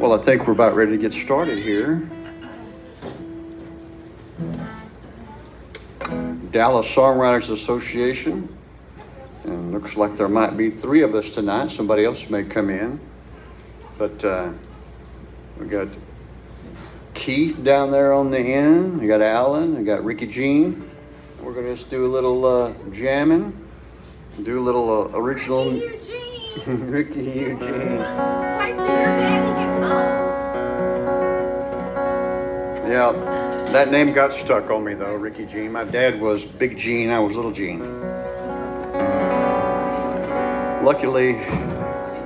Well, I think we're about ready to get started here. Dallas Songwriters Association, and looks like there might be 3 of us tonight. Somebody else may come in, but we got Keith down there on the end. We got Alan. We got RickEy Jean. We're gonna just do a little jamming, do a little original. RickEy Eugene. Wait till your daddy gets home. Yeah, that name got stuck on me though, RickEy Jean. My dad was Big Gene, I was Little Gene. Luckily,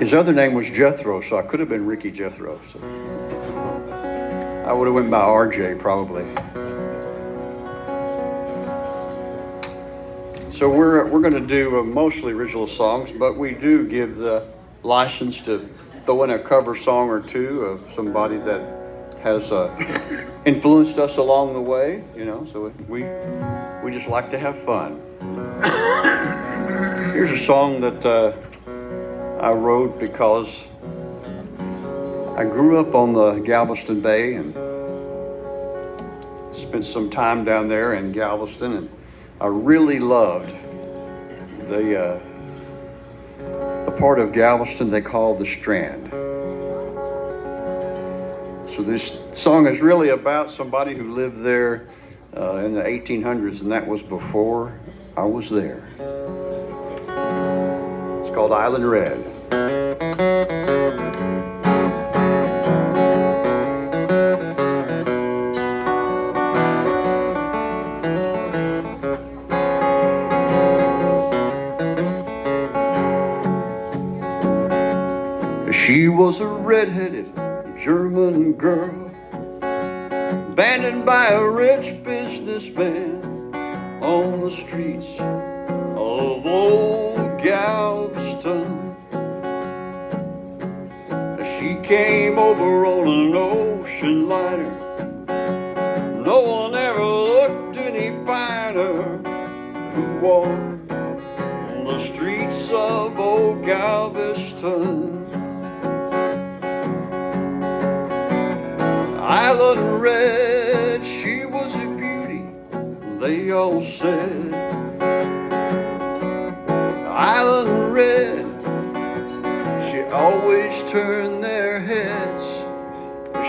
his other name was Jethro, so I could have been Ricky Jethro. So I would have went by RJ probably. So we're going to do mostly original songs, but we do give the license to throw in a cover song or two of somebody that has influenced us along the way, you know. So we just like to have fun. Here's a song that I wrote because I grew up on the Galveston Bay and spent some time down there in Galveston, and I really loved the part of Galveston they call the Strand. So this song is really about somebody who lived there in the 1800s, and that was before I was there. It's called Island Red. She was a red-headed German girl, abandoned by a rich businessman on the streets of old Galveston. She came over on an ocean liner. No one ever looked any finer who walked on the streets of old Galveston. Island Red, she was a beauty, they all said. Island Red, she always turned their heads.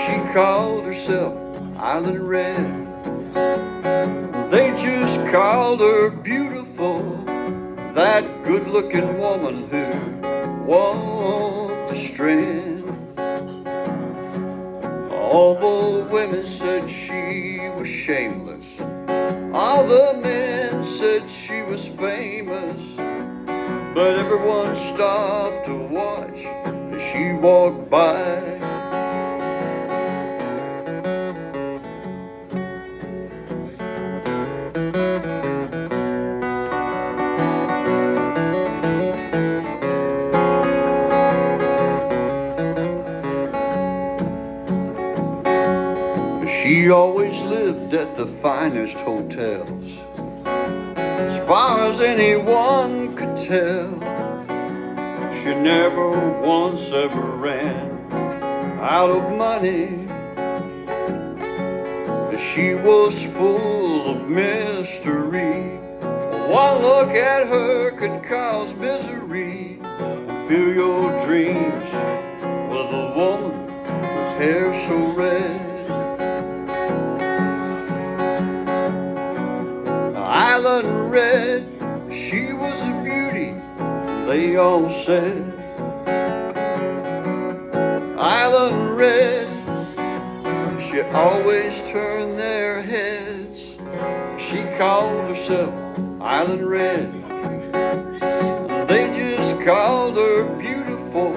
She called herself Island Red. They just called her beautiful, that good-looking woman who walked the Strand. All the women said she was shameless. All the men said she was famous. But everyone stopped to watch as she walked by. She always lived at the finest hotels, as far as anyone could tell. She never once ever ran out of money. She was full of mystery. One look at her could cause misery. Fill your dreams with a woman whose hair so red. Island Red, she was a beauty, they all said. Island Red, she always turned their heads. She called herself Island Red. They just called her beautiful,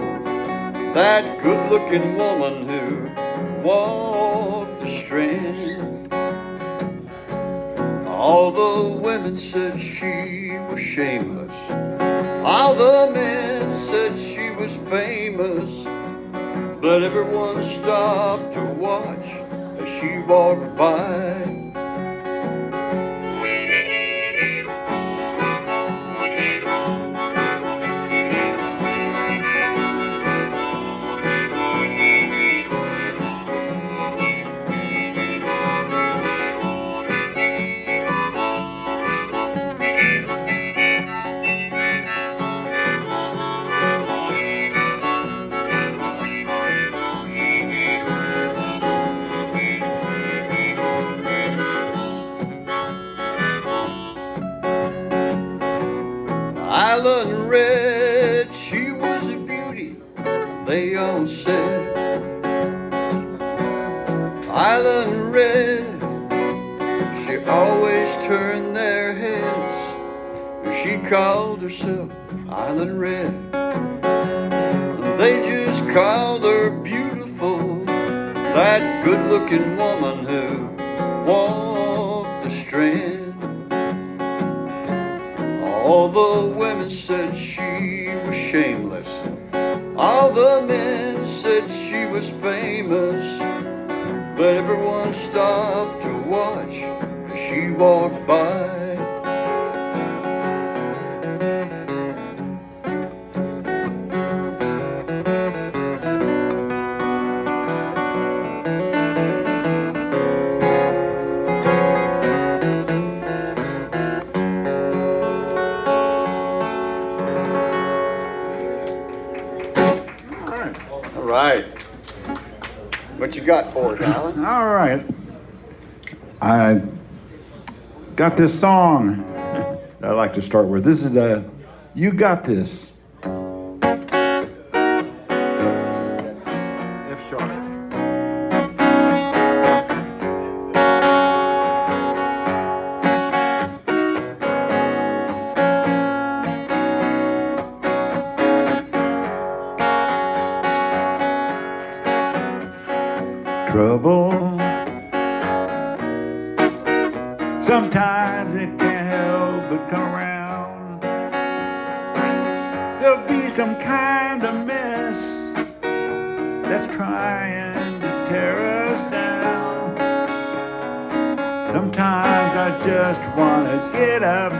that good-looking woman who walked the Strand. All the women said she was shameless. All the men said she was famous. But everyone stopped to watch as she walked by. they all said, Island Red. She always turned their heads. She called herself Island Red. They just called her beautiful, that good-looking woman who walked the Strand. All the women said she was shameless. All the men said she was famous. But everyone stopped to watch as she walked by. All right. What you got for us, Alan? All right. I got this song that I like to start with. This is You Got This. F sharp. Trouble. Sometimes it can't help but come around. There'll be some kind of mess that's trying to tear us down. Sometimes I just want to get up,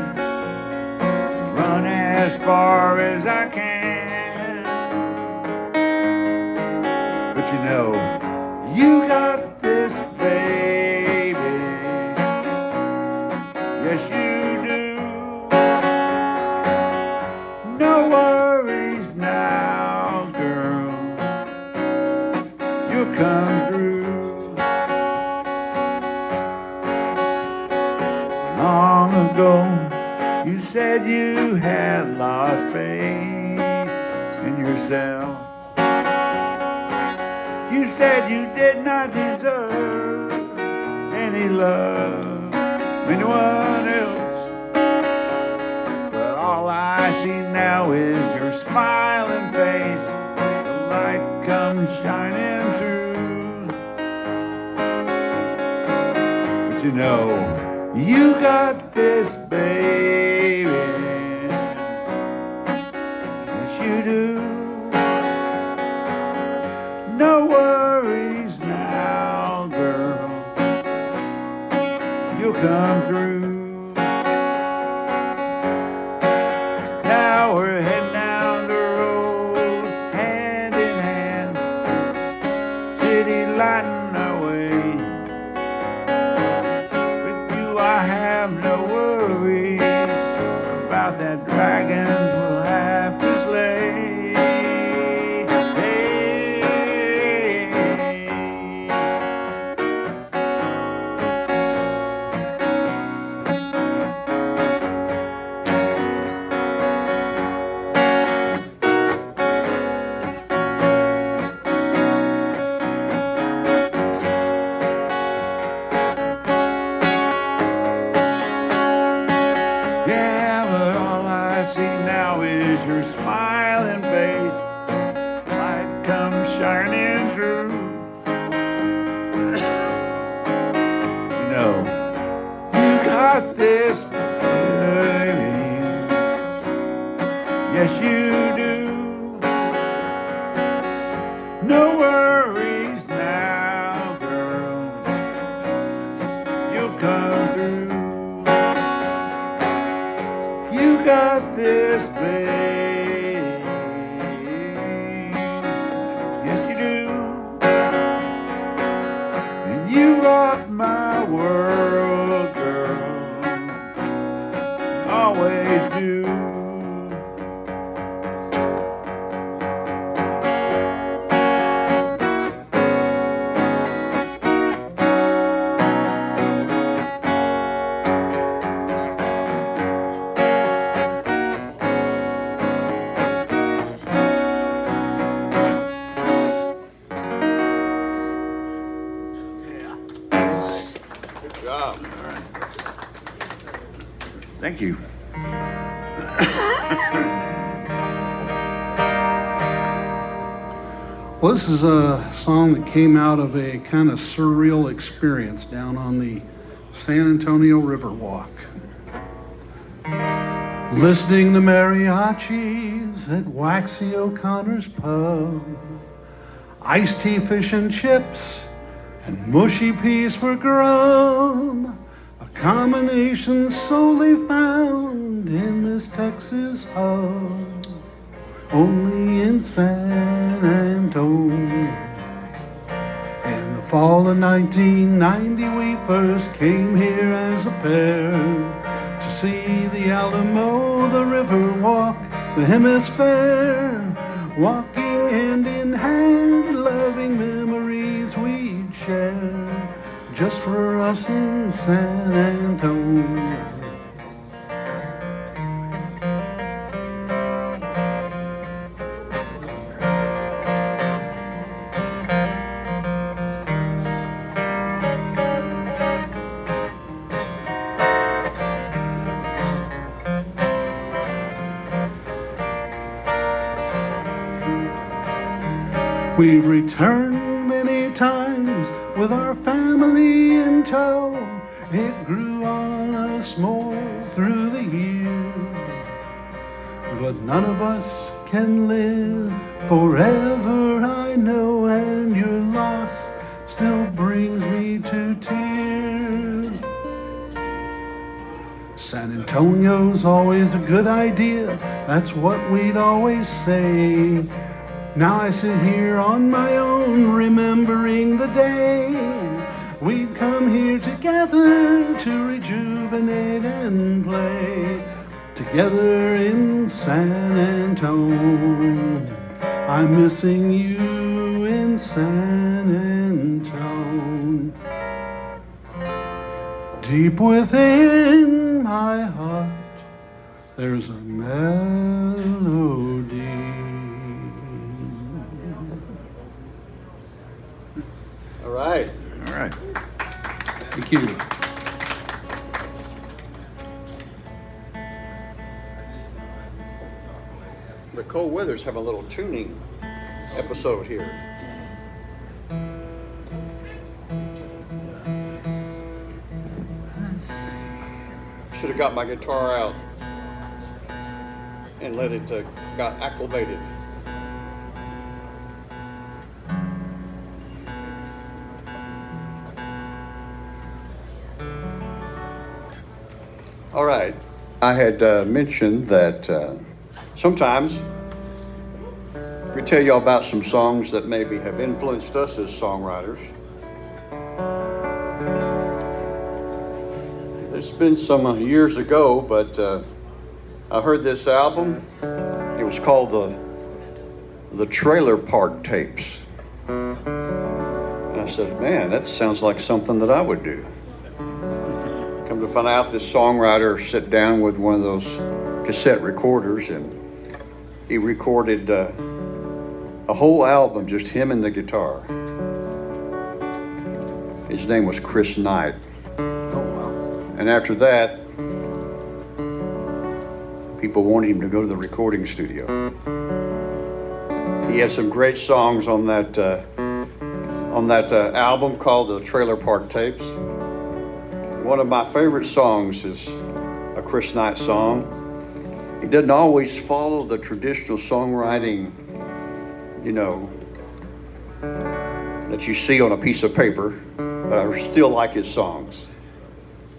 run as far as I can. But you know, you got this, baby. Yes, you do. No worries now, girl. You'll come through. Long ago, you said you had lost faith in yourself. You said you did not deserve any love from anyone else. But all I see now is your smiling face. The light comes shining through. But you know, you got this, baby. Yes, you do. No worries now, girl. You'll come through. Now we're heading down the road, hand in hand, city lighting our way. With you I have no worries about that dragon we'll have to slay. Your smiling face, light comes shining through. You know, you got this, baby. Yes, you do. No worries now, girl. You'll come through. You got this, baby. My world, girl, always do. Thank you. Well, this is a song that came out of a kind of surreal experience down on the San Antonio River Walk. Listening to mariachis at Waxy O'Connor's pub, iced tea, fish and chips, and mushy peas for grub, a combination solely found in this Texas hub. Only in San Antonio. In the fall of 1990, we first came here as a pair to see the Alamo, the River Walk, the Hemisphere, walking hand in hand, loving memories we'd share, just for us in San Antonio. We've returned many times with our family in tow. It grew on us more through the years, but none of us can live forever, I know, and your loss still brings me to tears. San Antonio's always a good idea, that's what we'd always say. Now I sit here on my own, remembering the day we'd come here together to rejuvenate and play together in San Antone. I'm missing you in San Antone. Deep within my heart, there's a melody. All right. All right. Thank you. The cold weather's having a little tuning episode here. Should have got my guitar out and let it got acclimated. All right, I had mentioned that sometimes we tell y'all about some songs that maybe have influenced us as songwriters. It's been some years ago, but I heard this album. It was called the Trailer Park Tapes. And I said, man, that sounds like something that I would do. Come to find out, this songwriter sat down with one of those cassette recorders and he recorded a whole album, just him and the guitar. His name was Chris Knight. And after that, people wanted him to go to the recording studio. He had some great songs on that album called the Trailer Park Tapes. One of my favorite songs is a Chris Knight song. He doesn't always follow the traditional songwriting, that you see on a piece of paper, but I still like his songs.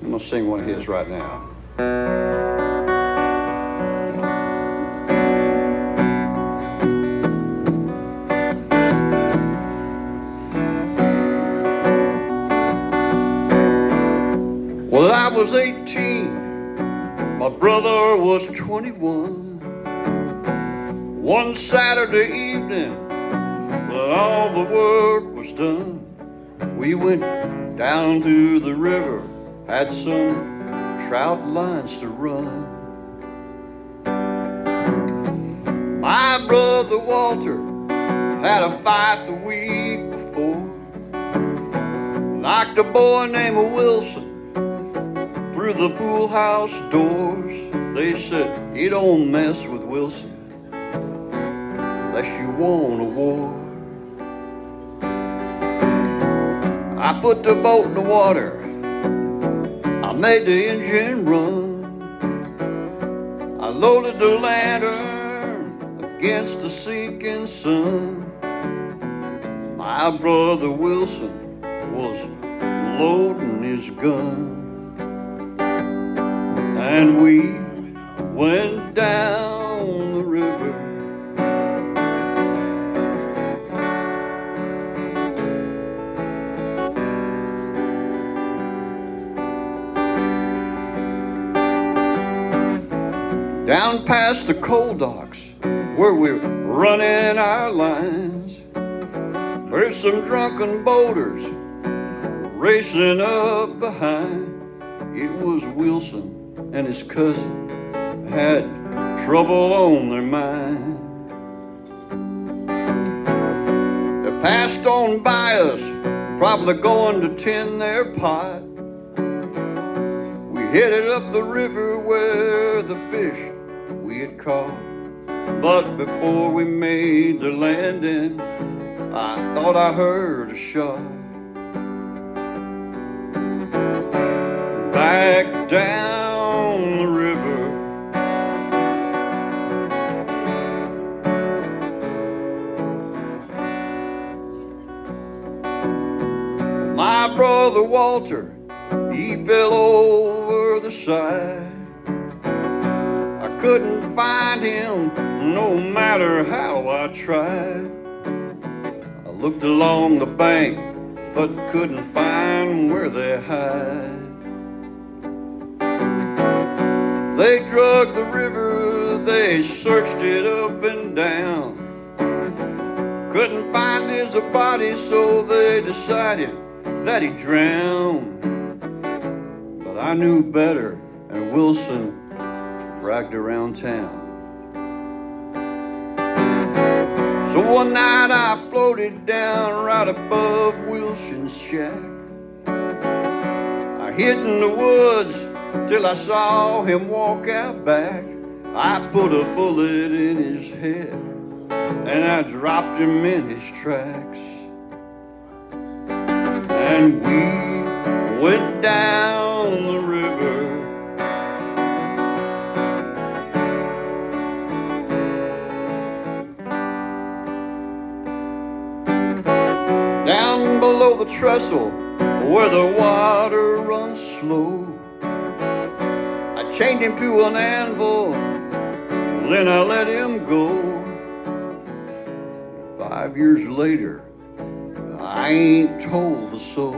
I'm gonna sing one of his right now. Well, I was 18, my brother was 21. One Saturday evening, when all the work was done, we went down to the river, had some trout lines to run. My brother Walter had a fight the week before, knocked a boy named Wilson through the pool house doors. They said, you don't mess with Wilson unless you want a war. I put the boat in the water, I made the engine run, I loaded the lantern against the sinking sun. My brother Wilson was loading his gun, and we went down the river. Down past the coal docks where we're running our lines, there's some drunken boaters racing up behind. It was Wilson and his cousin had trouble on their mind. They passed on by us, probably going to tend their pot. We headed up the river where the fish we had caught. But before we made the landing, I thought I heard a shot. Back down the river, my brother Walter, he fell over the side. I couldn't find him no matter how I tried. I looked along the bank but couldn't find where they hide. They drug the river, they searched it up and down, couldn't find his body, so they decided that he drowned. But I knew better, and Wilson bragged around town. So one night I floated down right above Wilson's shack. I hid in the woods till I saw him walk out back. I put a bullet in his head and I dropped him in his tracks. And we went down the river. Down below the trestle where the water runs slow, I chained him to an anvil, then I let him go. 5 years later, I ain't told a soul.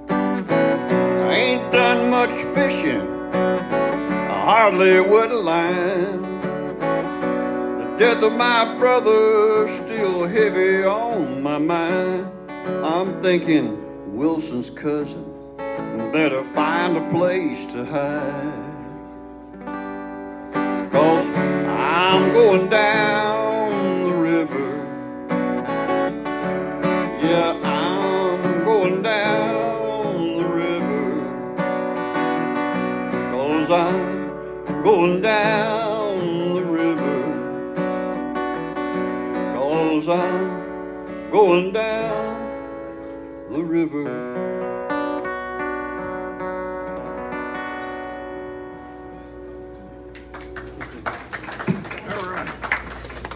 I ain't done much fishing, I hardly wet a line. The death of my brother still heavy on my mind. I'm thinking Wilson's cousin better find a place to hide, 'cause I'm going down the river. Yeah, I'm going down the river, 'cause I'm going down the river, 'cause I'm going down the river.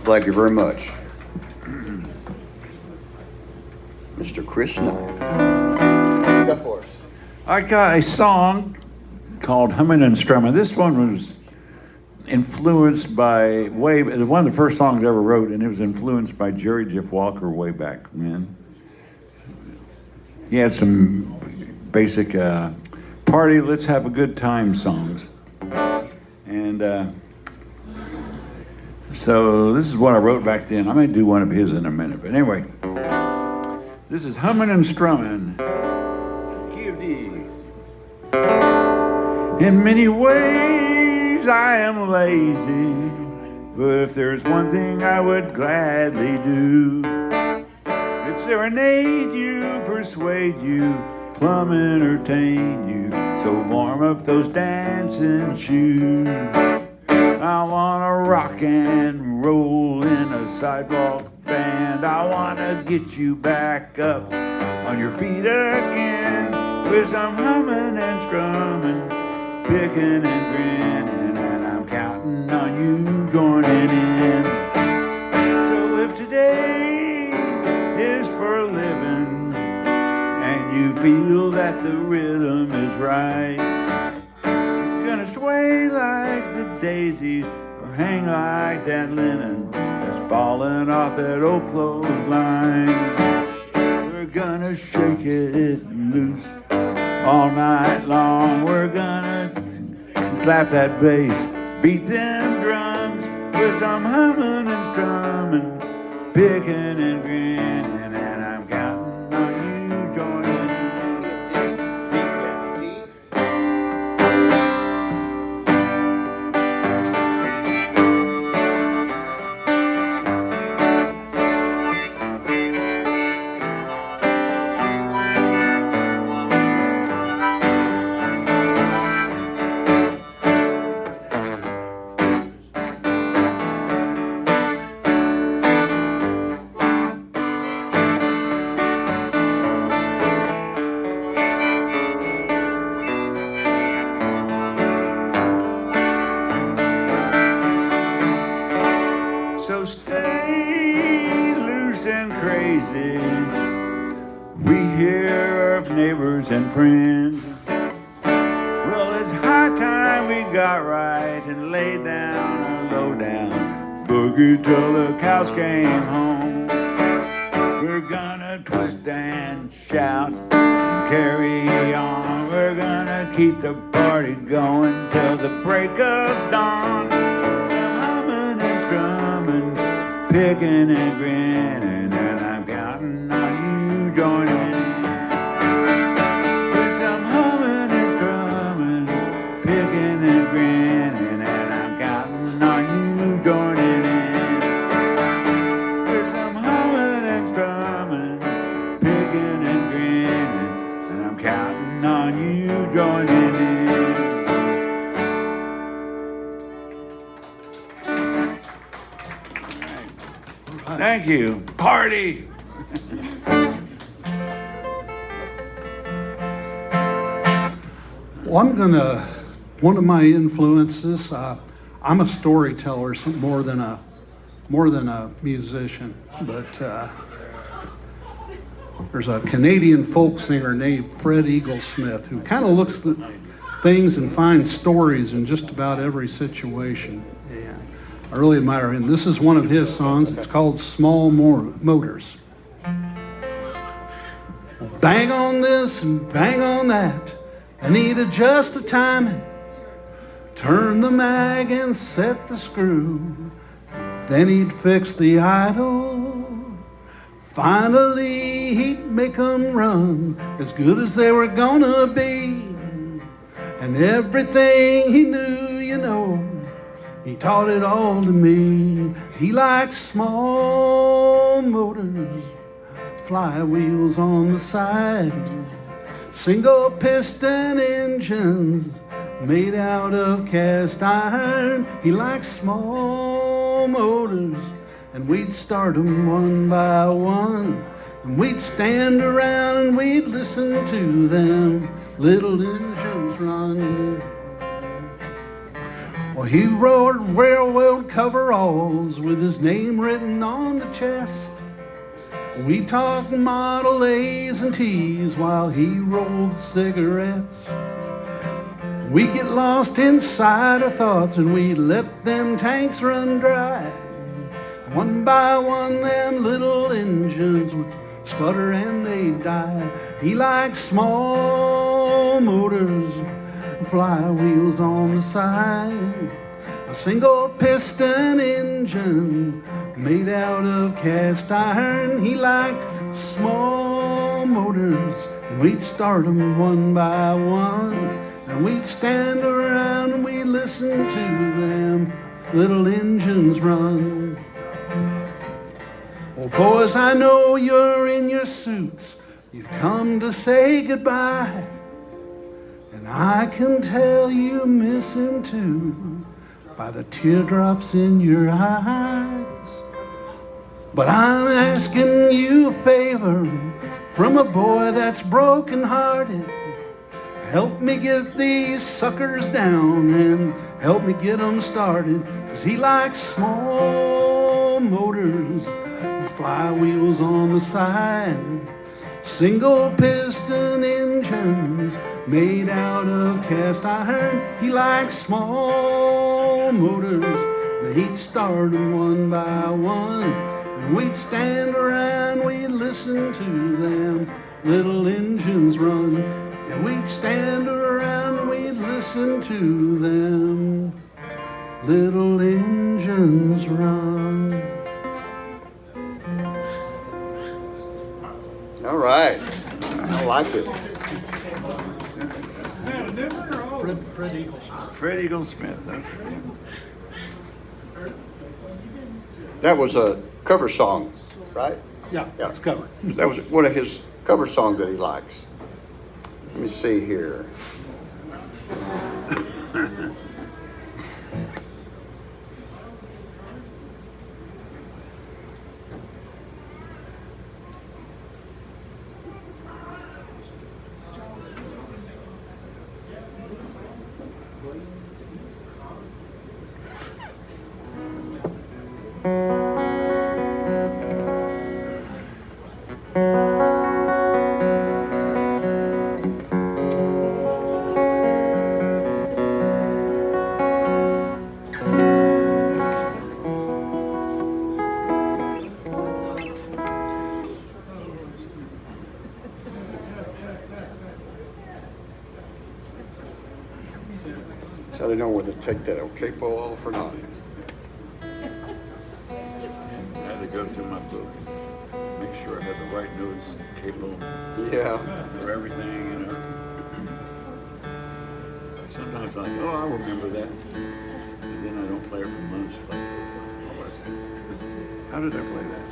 Thank you very much. Mr. Chris Knight. What you got for us? I got a song called Humming and Strumming. This one was influenced by one of the first songs I ever wrote, and it was influenced by Jerry Jeff Walker way back when. He had some basic party, let's have a good time songs. And so this is what I wrote back then. I may do one of his in a minute, but anyway. This is Humming and Strumming. Key of D. In many ways I am lazy, but if there's one thing I would gladly do, it's serenade you, persuade you, plumb entertain you. So warm up those dancing shoes. I wanna rock and roll in a sidewalk band. I wanna get you back up on your feet again with some humming and strumming, picking and grinning, and I'm counting on you joining in. So if today is for living and you feel that the rhythm is right, gonna sway like the daisies or hang like that linen that's falling off that old clothesline. We're gonna shake it loose all night long. We're gonna slap that bass, beat them drums with some humming and strumming, picking and grinning, and I'm counting on you joining. So stay loose and crazy. We hear of neighbors and friends. Well, it's high time we got right and laid down our low down boogie till the cows came home. We're gonna twist and shout and carry on. We're gonna keep the party going till the break of dawn. Picking and grinning, and I'm counting on you joining in. With some humming and strumming, picking and grinning, and I'm counting on you joining in. With some humming and strumming, picking and grinning, and I'm counting on you joining in. Thank you. Party! Well, one of my influences, I'm a storyteller more than a musician, but there's a Canadian folk singer named Fred Eaglesmith who kind of looks at things and finds stories in just about every situation. And I really admire him. This is one of his songs. It's called Small Motors. Bang on this and bang on that. I need to adjust the timing. Turn the mag and set the screw. Then he'd fix the idle. Finally, he'd make 'em run as good as they were gonna be. And everything he knew, you know, he taught it all to me. He liked small motors, flywheels on the side, single piston engines made out of cast iron. He liked small motors, and we'd start them one by one. And we'd stand around and we'd listen to them little engines run. Well, he wore railroad coveralls with his name written on the chest. We talked Model A's and T's while he rolled cigarettes. We get lost inside our thoughts and we let them tanks run dry. One by one, them little engines would sputter and they'd die. He liked small motors, flywheels on the side, a single piston engine made out of cast iron. He liked small motors, and we'd start them one by one. And we'd stand around and we'd listen to them little engines run. Well, boys, I know you're in your suits. You've come to say goodbye, and I can tell you miss him too by the teardrops in your eyes. But I'm asking you a favor from a boy that's broken-hearted. Help me get these suckers down and help me get them started, 'cause he likes small motors with flywheels on the side, single piston engines made out of cast iron. He likes small motors, and he'd start them one by one, and we'd stand around, we'd listen to them little engines run. And we'd stand around and we'd listen to them little engines run. All right. I like it. Fred Eagle Smith. That was a cover song, right? Yeah, that's covered. That was one of his cover songs that he likes. Let me see here. So I don't know whether to take that capo off or not. I had to go through my book and make sure I had the right notes, cable Yeah. for everything, you know. Sometimes I think, oh, I remember that. And then I don't play it for months. Like, what was it? How did I play that?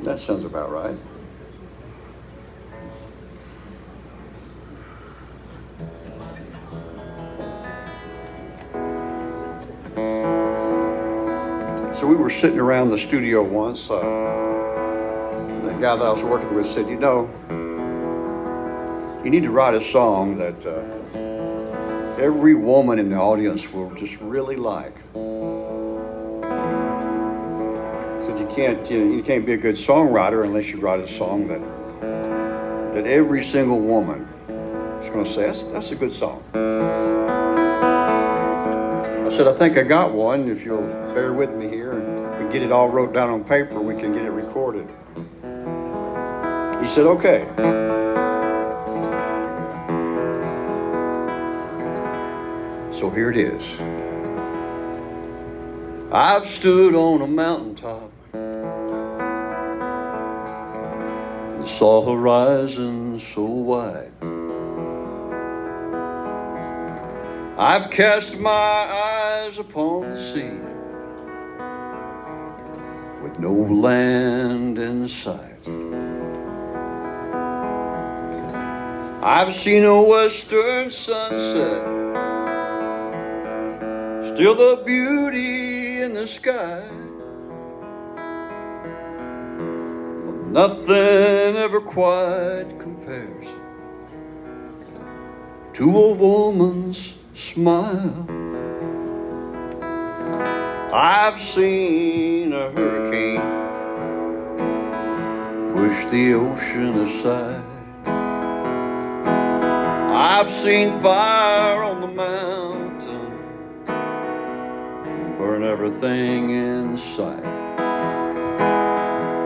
That sounds about right. So we were sitting around the studio once. The guy that I was working with said, you know, you need to write a song that every woman in the audience will just really like. You can't be a good songwriter unless you write a song that every single woman is going to say, that's a good song. I said, I think I got one. If you'll bear with me here and get it all wrote down on paper, we can get it recorded. He said, okay. So here it is. I've stood on a mountaintop, saw horizon so wide. I've cast my eyes upon the sea with no land in sight. I've seen a western sunset, still the beauty in the sky. Nothing ever quite compares to a woman's smile. I've seen a hurricane push the ocean aside. I've seen fire on the mountain burn everything in sight.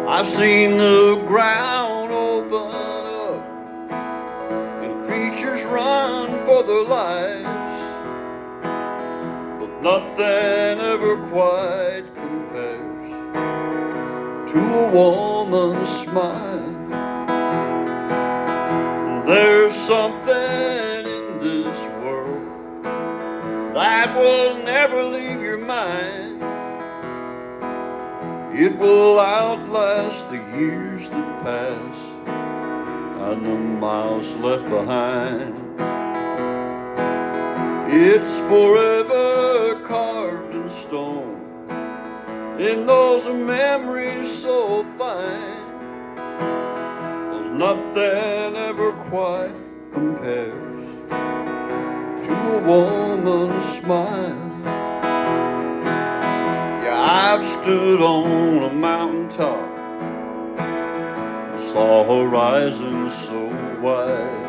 I've seen the ground open up and creatures run for their lives, but nothing ever quite compares to a woman's smile. There's something in will never leave your mind. It will outlast the years that pass and the miles left behind. It's forever carved in stone in those memories so fine. 'Cause nothing ever quite compares to a woman's smile. Yeah, I've stood on a mountaintop, saw horizons so wide.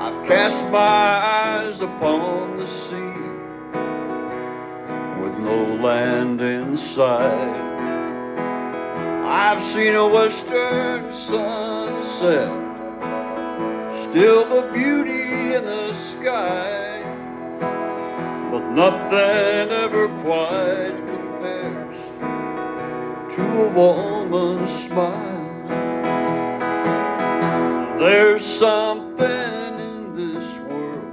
I've cast my eyes upon the sea with no land in sight. I've seen a western sunset, still the beauty in the sky, but nothing ever quite compares to a woman's smile. There's something in this world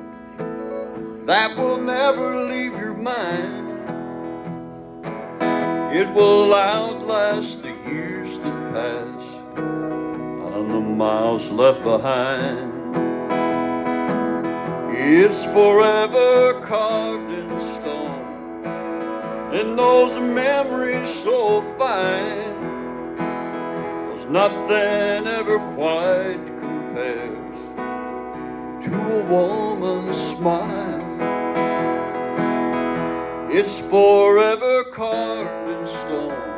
that will never leave your mind. It will outlast the years that pass and the miles left behind. It's forever carved in stone in those memories so fine. 'Cause nothing ever quite compares to a woman's smile. It's forever carved in stone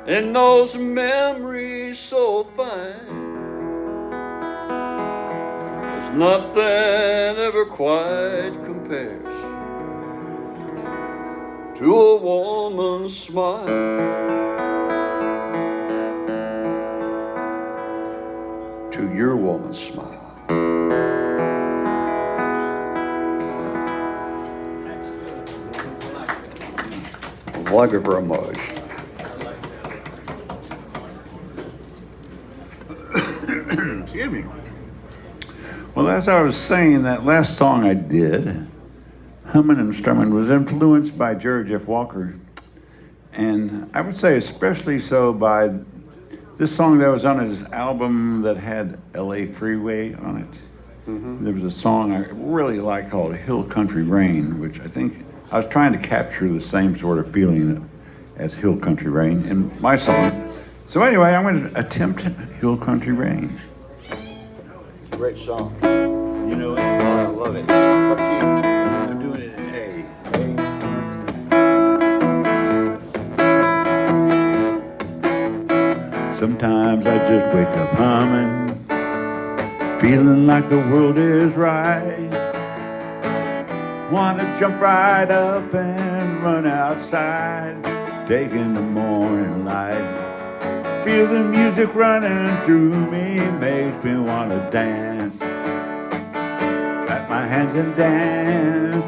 in those memories so fine. There's nothing ever quite compares to a woman's smile. To your woman's smile. Thank you very much. Excuse me. Well, as I was saying, that last song I did, Humming and Strumming, was influenced by George F. Walker. And I would say especially so by this song that was on his album that had LA Freeway on it. Mm-hmm. There was a song I really liked called Hill Country Rain, which I think I was trying to capture the same sort of feeling as Hill Country Rain in my song. So anyway, I'm going to attempt Hill Country Rain. Great song. You know it? Oh, I love it. What key? I'm doing it in A. Sometimes I just wake up humming, feeling like the world is right. Wanna jump right up and run outside, take in the morning light. Feel the music running through me, makes me wanna dance. Clap my hands and dance.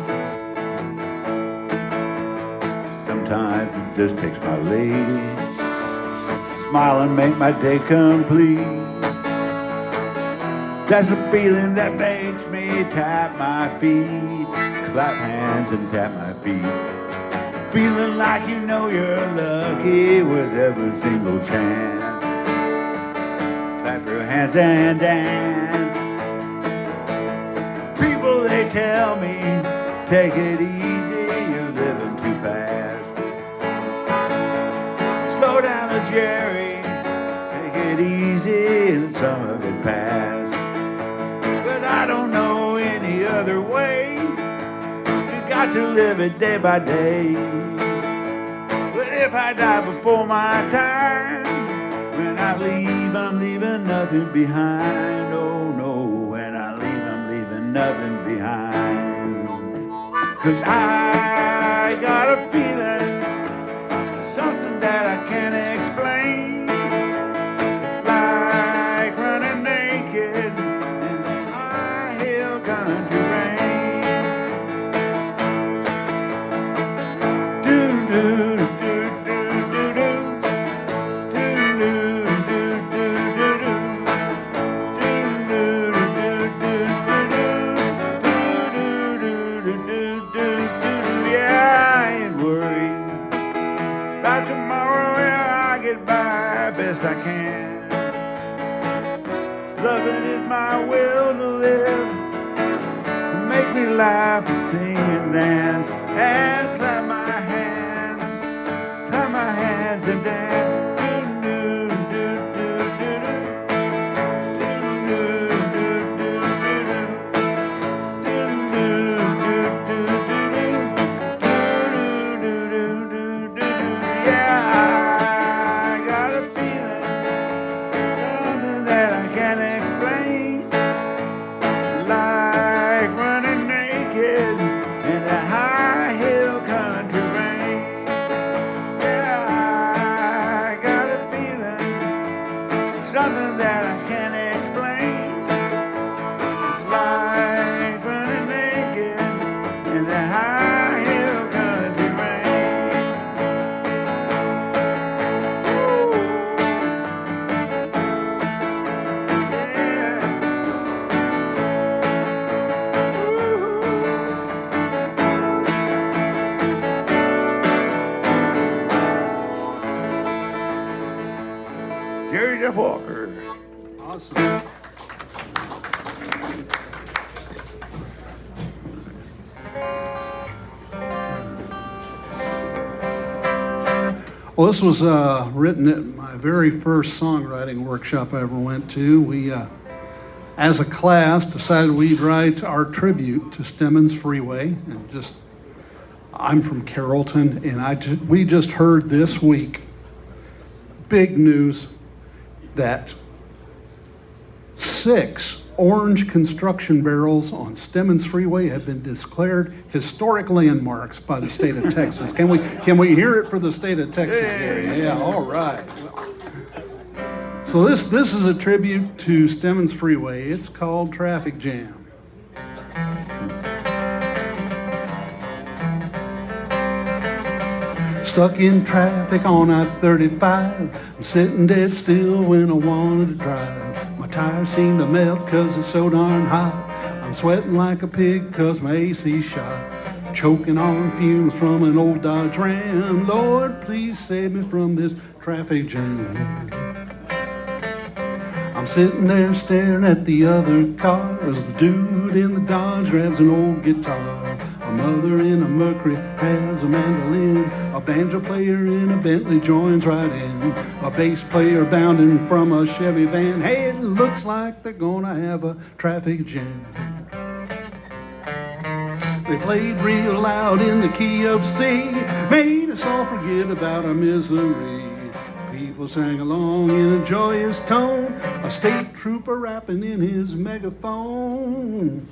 Sometimes it just takes my lady, smile and make my day complete. That's a feeling that makes me tap my feet, clap hands and tap my feet. Feeling like you know you're lucky with every single chance. Clap your hands and dance. People, they tell me, take it easy, you're living too fast. Slow down, Jerry, take it easy and some of it pass. But I don't know any other way. You got to live it day by day. But if I die before my time, when I leave, I'm leaving nothing behind. Oh no, when I leave, I'm leaving nothing behind. 'Cause I got a feeling, something that I can't explain. It's like running naked in the high hill country rain. Do-do. try best I can. Loving is my will to live. Make me laugh and sing and dance and clap my hands and dance. Walker. Awesome. Well, this was written at my very first songwriting workshop I ever went to. We, as a class, decided we'd write our tribute to Stemmons Freeway. And I'm from Carrollton, and we just heard this week, big news, that 6 orange construction barrels on Stemmons Freeway have been declared historic landmarks by the state of Texas. Can we hear it for the state of Texas here? Yeah, all right. So this is a tribute to Stemmons Freeway. It's called Traffic Jam. Stuck in traffic on I-35. I'm sitting dead still when I wanted to drive. My tires seem to melt cause it's so darn hot. I'm sweating like a pig cause my AC shot. Choking on fumes from an old Dodge Ram. Lord, please save me from this traffic jam. I'm sitting there staring at the other car as the dude in the Dodge grabs an old guitar. A mother in a Mercury has a mandolin. A banjo player in a Bentley joins right in. A bass player bounding from a Chevy van. Hey, it looks like they're gonna have a traffic jam. They played real loud in the key of C, made us all forget about our misery. People sang along in a joyous tone, a state trooper rapping in his megaphone.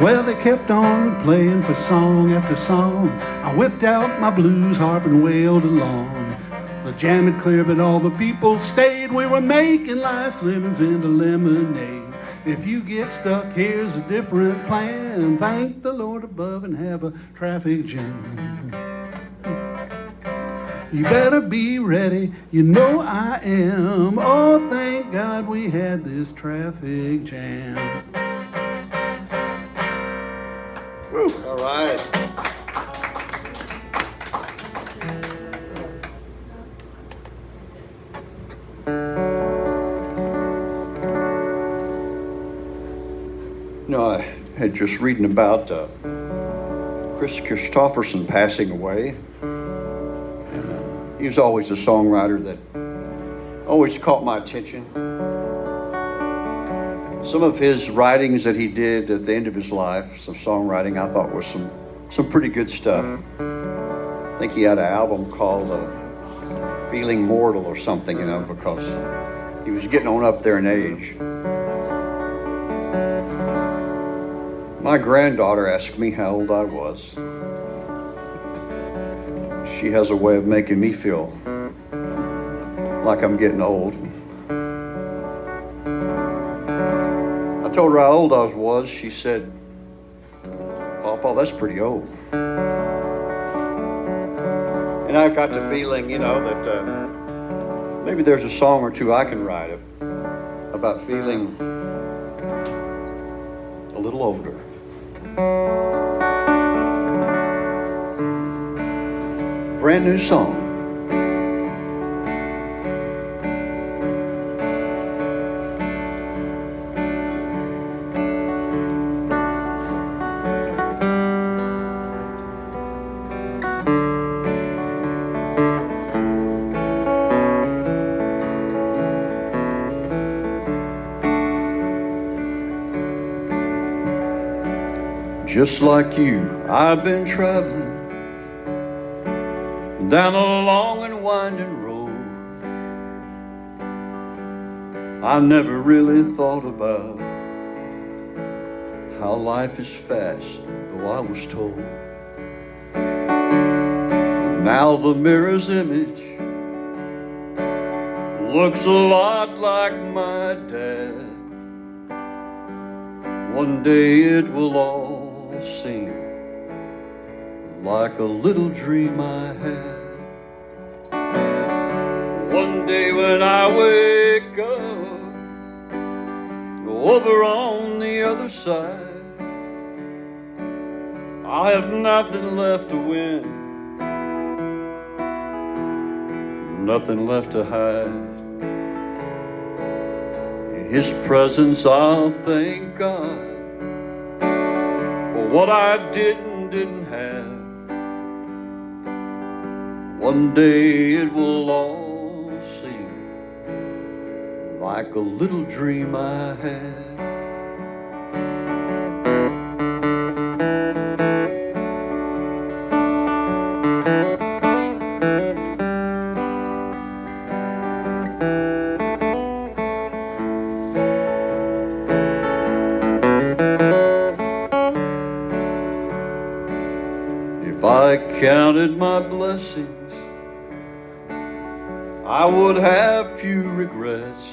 Well, they kept on playing for song after song. I whipped out my blues harp and wailed along. The jam had cleared, but all the people stayed. We were making life's lemons into lemonade. If you get stuck, here's a different plan. Thank the Lord above and have a traffic jam. You better be ready, you know I am. Oh, thank God we had this traffic jam. Woo. All right. I had just reading about Chris Christopherson passing away. And, he was always a songwriter that always caught my attention. Some of his writings that he did at the end of his life, some songwriting, I thought was some pretty good stuff. I think he had an album called Feeling Mortal or something, because he was getting on up there in age. My granddaughter asked me how old I was. She has a way of making me feel like I'm getting old. I told her how old I was. She said, "Papa, that's pretty old." And I got the feeling, that maybe there's a song or two I can write about feeling a little older. Brand new song. Just like you, I've been traveling down a long and winding road. I never really thought about how life is fast, though I was told. Now the mirror's image looks a lot like my dad. One day it will all seem like a little dream I had. One day when I wake up over on the other side, I have nothing left to win, nothing left to hide. In His presence I'll thank God for what I didn't have. One day it will all seem like a little dream I had. If I counted my blessings, I would have few regrets.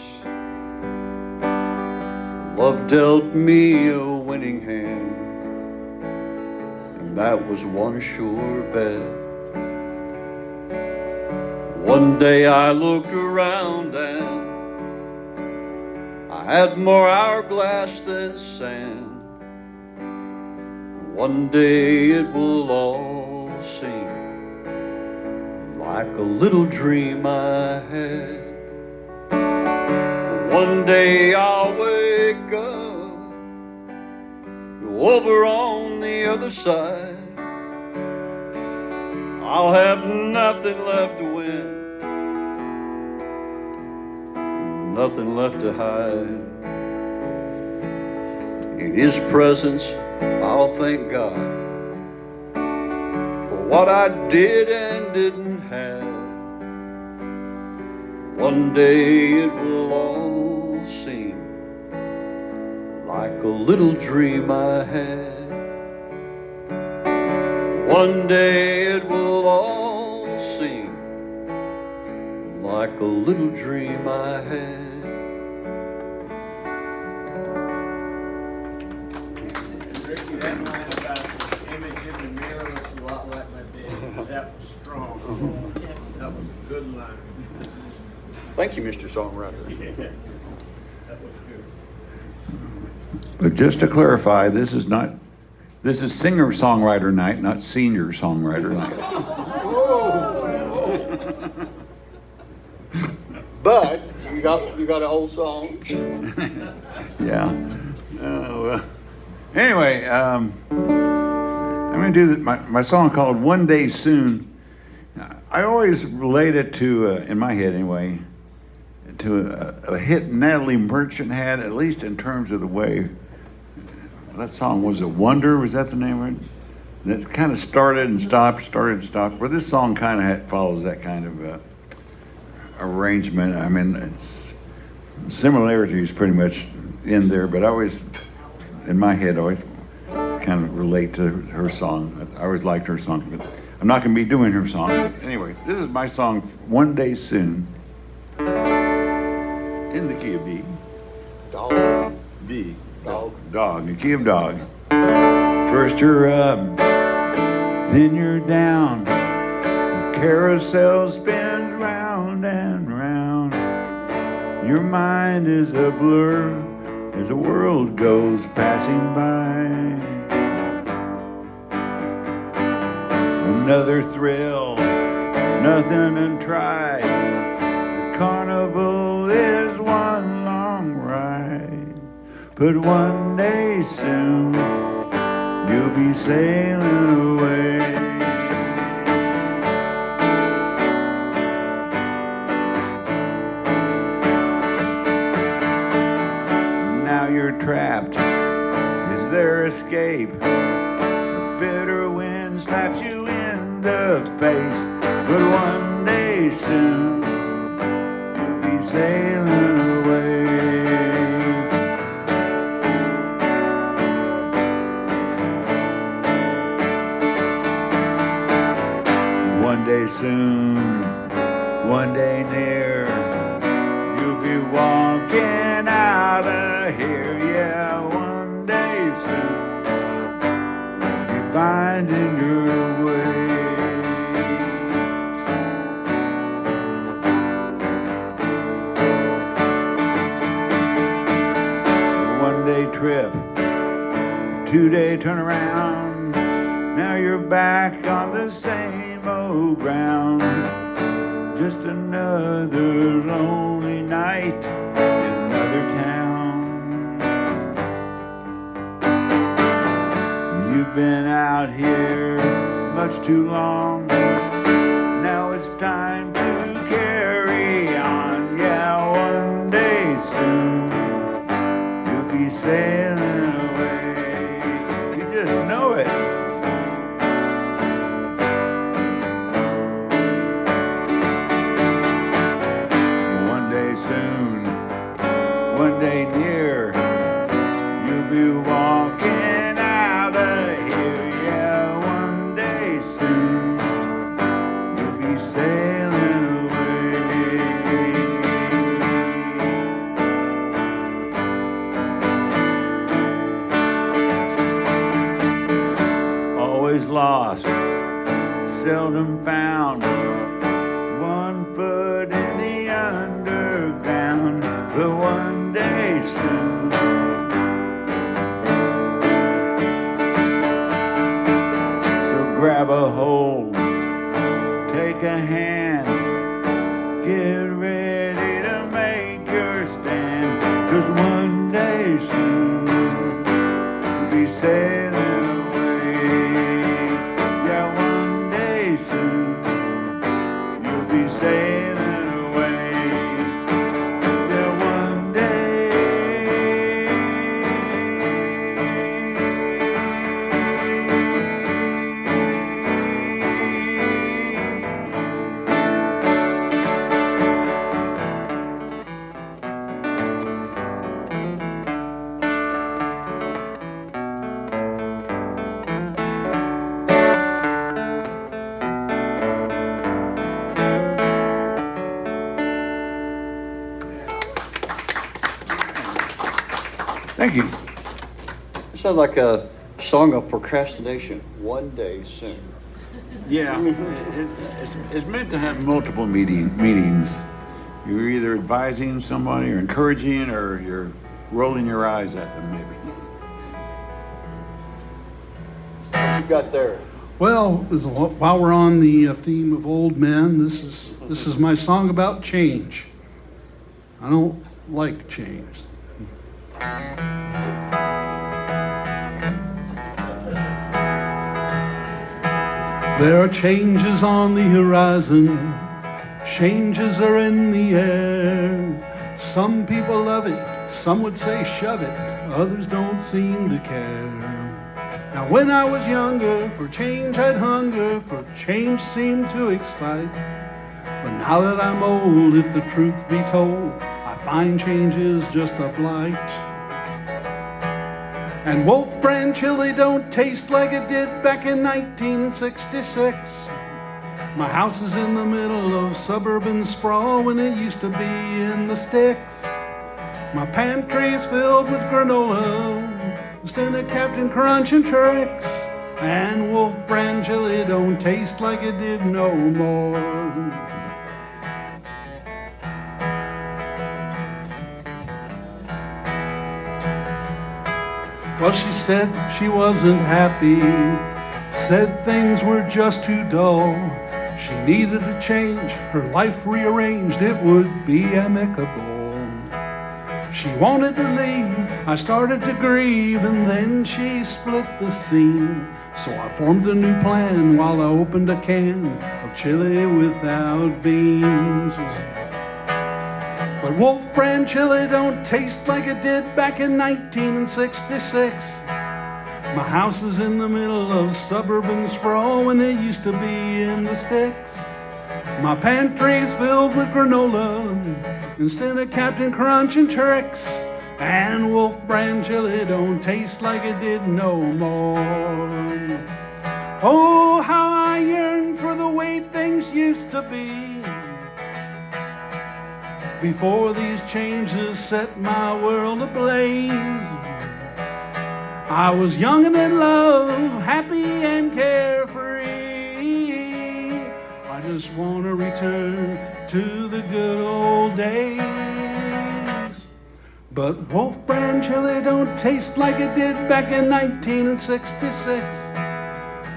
Love dealt me a winning hand, and that was one sure bet. One day I looked around and I had more hourglass than sand. One day it will all seem like a little dream I had. One day I'll wake up over on the other side. I'll have nothing left to win, nothing left to hide. In His presence I'll thank God for what I did and didn't have. One day it will all seem like a little dream I had. One day it will all seem like a little dream I had. Ricky, that line about the image in the mirror looks a lot like my dad. That was strong. That was a good line. Thank you, Mr. Songwriter. Yeah, that was good. But just to clarify, this is singer-songwriter night, not senior songwriter night. But you got an old song. Yeah. Well. Anyway, I'm going to do my song called One Day Soon. I always relate it to, in my head anyway, to a hit Natalie Merchant had, at least in terms of the way that song was. A Wonder, was that the name of it? That kind of started and stopped. Well, this song kind of follows that kind of arrangement. I mean, it's similarities pretty much in there, but I always, in my head, I always kind of relate to her song. I always liked her song, but I'm not going to be doing her song. But anyway, this is my song, One Day Soon, in the key of D. Dog. D. Dog. Dog, the key of dog. First you're up, then you're down. The carousel spins round and round. Your mind is a blur as the world goes passing by. Another thrill, nothing untried. The carnival is one long ride. But one day soon, you'll be sailing away. Now you're trapped. Is there a escape. The bitter wind slaps you in the face. But one day soon, you'll be sailing away. One day soon, one day near, you'll be walking out of here. Yeah, one day soon, you'll be finding your way. One-day trip, 2-day turnaround. Now you're back on the same old ground. Just another lonely night in another town. You've been out here much too long. Now it's time to carry on. Yeah, one day soon you'll be sailing away. You just know it. One day near, you'll be walking out of here. Yeah, one day soon, you'll be sailing away. Always lost, seldom found. 1 foot in the underground. But one day soon, so grab a hold, take a hand, get ready to make your stand. 'Cause one day soon, you'll be sailing away. Yeah, one day soon, you'll be sailing. Thank you. It sounds like a song of procrastination. One day soon. Yeah, it's meant to have multiple meetings. You're either advising somebody or encouraging, or you're rolling your eyes at them, maybe. What you got there? Well, while we're on the theme of old men, this is my song about change. I don't like change. There are changes on the horizon, changes are in the air. Some people love it, some would say shove it, others don't seem to care. Now when I was younger, for change I'd hunger, for change seemed to excite. But now that I'm old, if the truth be told, I find change is just a blight. And Wolf brand chili don't taste like it did back in 1966. My house is in the middle of suburban sprawl when it used to be in the sticks. My pantry is filled with granola instead of Captain Crunch and Trix. And Wolf brand chili don't taste like it did no more. Well, she said she wasn't happy, said things were just too dull. She needed a change, her life rearranged, it would be amicable. She wanted to leave, I started to grieve, and then she split the scene. So I formed a new plan while I opened a can of chili without beans. But Wolf brand chili don't taste like it did back in 1966. My house is in the middle of suburban sprawl when it used to be in the sticks. My pantry's filled with granola instead of Captain Crunch and Trix. And Wolf Brand chili don't taste like it did no more. Oh, how I yearn for the way things used to be before these changes set my world ablaze. I was young and in love, happy and carefree. I just want to return to the good old days. But Wolf Brand chili don't taste like it did back in 1966.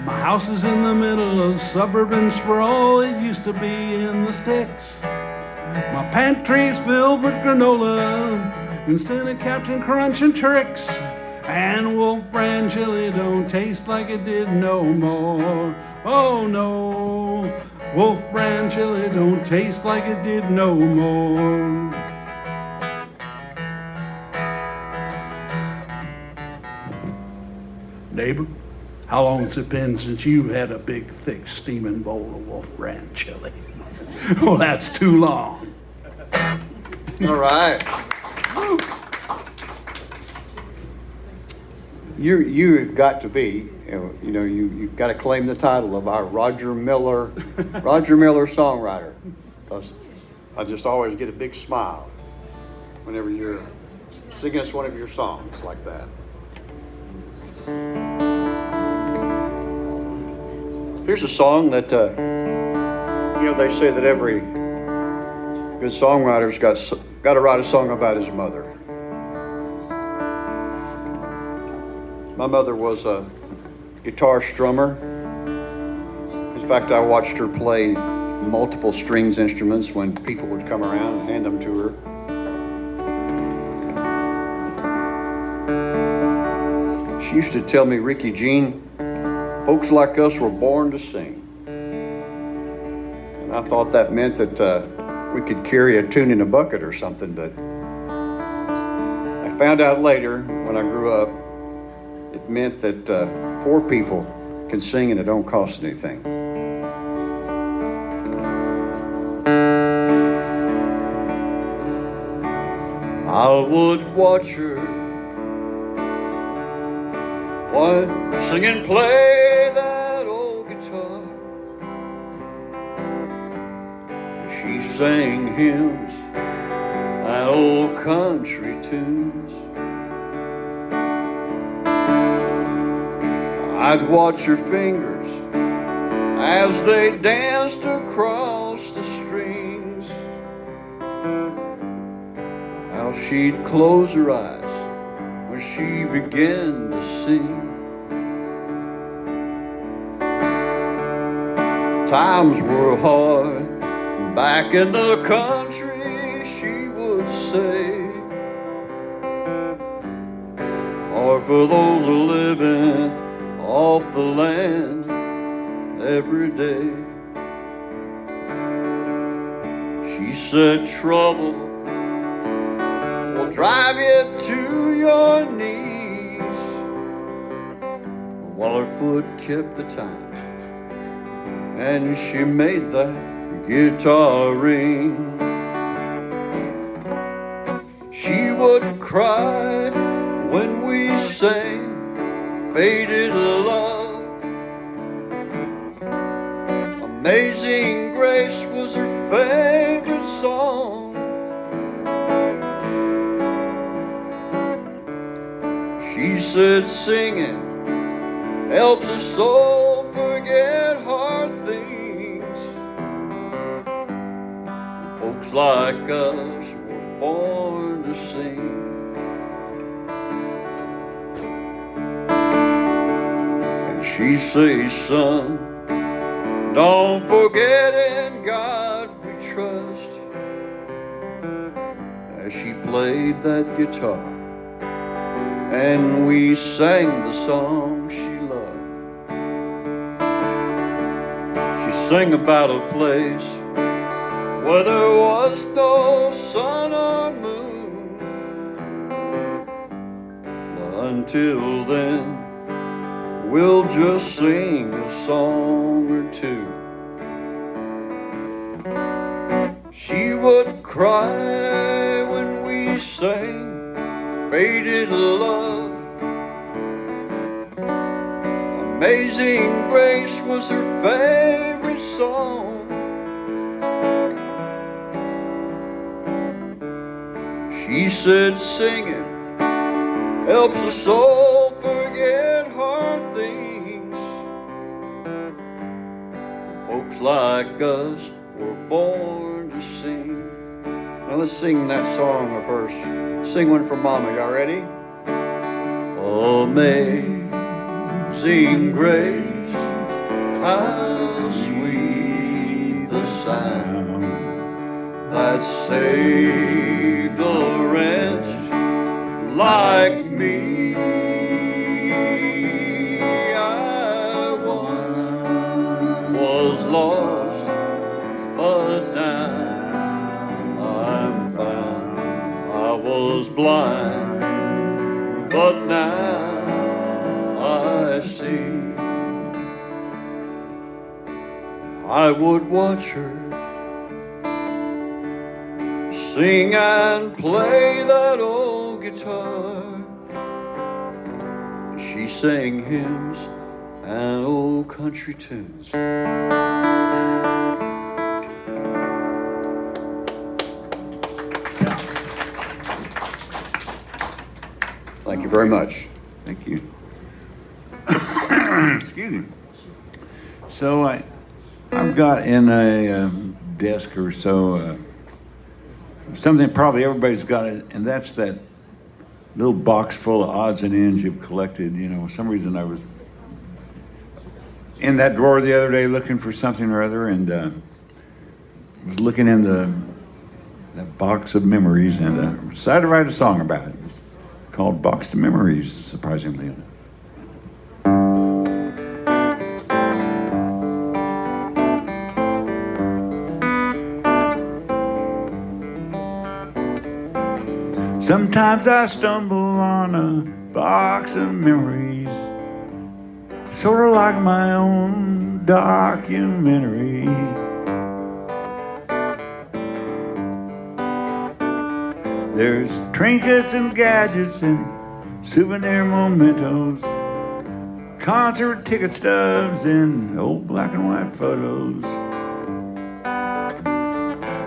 My house is in the middle of suburban sprawl, it used to be in the sticks. My pantry's filled with granola instead of Captain Crunch and Trix. And Wolf Brand chili don't taste like it did no more. Oh no, Wolf Brand chili don't taste like it did no more. Neighbor, how long has it been since you had a big, thick, steaming bowl of Wolf Brand chili? Oh, that's too long. All right. Woo. You've got to be, you've got to claim the title of our Roger Miller songwriter, because I just always get a big smile whenever you're singing us one of your songs like that. Here's a song that, they say that every good songwriter's got to write a song about his mother. My mother was a guitar strummer. In fact, I watched her play multiple strings instruments when people would come around and hand them to her. She used to tell me, Ricky Jean, folks like us were born to sing. And I thought that meant that we could carry a tune in a bucket or something, but I found out later when I grew up, it meant that poor people can sing and it don't cost anything. I would watch her sing and play that old guitar. She sang hymns and old country tunes. I'd watch her fingers as they danced across the strings. How she'd close her eyes when she began to sing. Times were hard back in the country, she would say, or for those who living off the land every day. She said trouble will drive you to your knees, while her foot kept the time and she made that guitar ring. She would cry when we sang Faded Love. Amazing Grace was her favorite song. She said singing helps a soul forget hard things. Folks like us were born to sing. She says, son, don't forget in God we trust. As she played that guitar and we sang the song she loved. She sang about a place where there was no sun or moon. But until then, we'll just sing a song or two. She would cry when we sang Faded Love. Amazing Grace was her favorite song. She said singing helps a soul forget hard things. Folks like us were born to sing. Now let's sing that song of hers. Sing one for Mama. Y'all ready? Amazing grace, how sweet the sound that saved a wretch like me. I once was lost, but now I'm found. I was blind, but now I see. I would watch her sing and play that old guitar. She sang hymns and old country tunes. Thank you very much. Thank you. Excuse me. So I've got in a desk or so something probably everybody's got it, and that's that little box full of odds and ends you've collected. You know, for some reason I was in that drawer the other day looking for something or other, and was looking in that box of memories, and decided to write a song about it. It's called Box of Memories, surprisingly enough. Sometimes I stumble on a box of memories, sort of like my own documentary. There's trinkets and gadgets and souvenir mementos, concert ticket stubs and old black and white photos.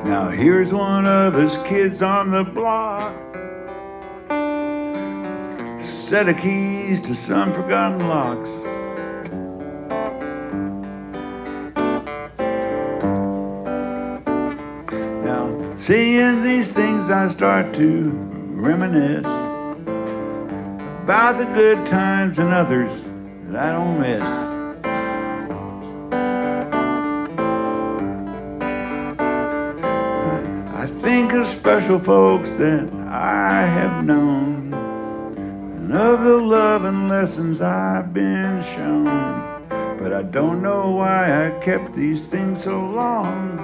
Now here's one of us kids on the block, set of keys to some forgotten locks. Now, seeing these things, I start to reminisce about the good times and others that I don't miss. I think of special folks that I have known, and of the love and lessons I've been shown. But I don't know why I kept these things so long.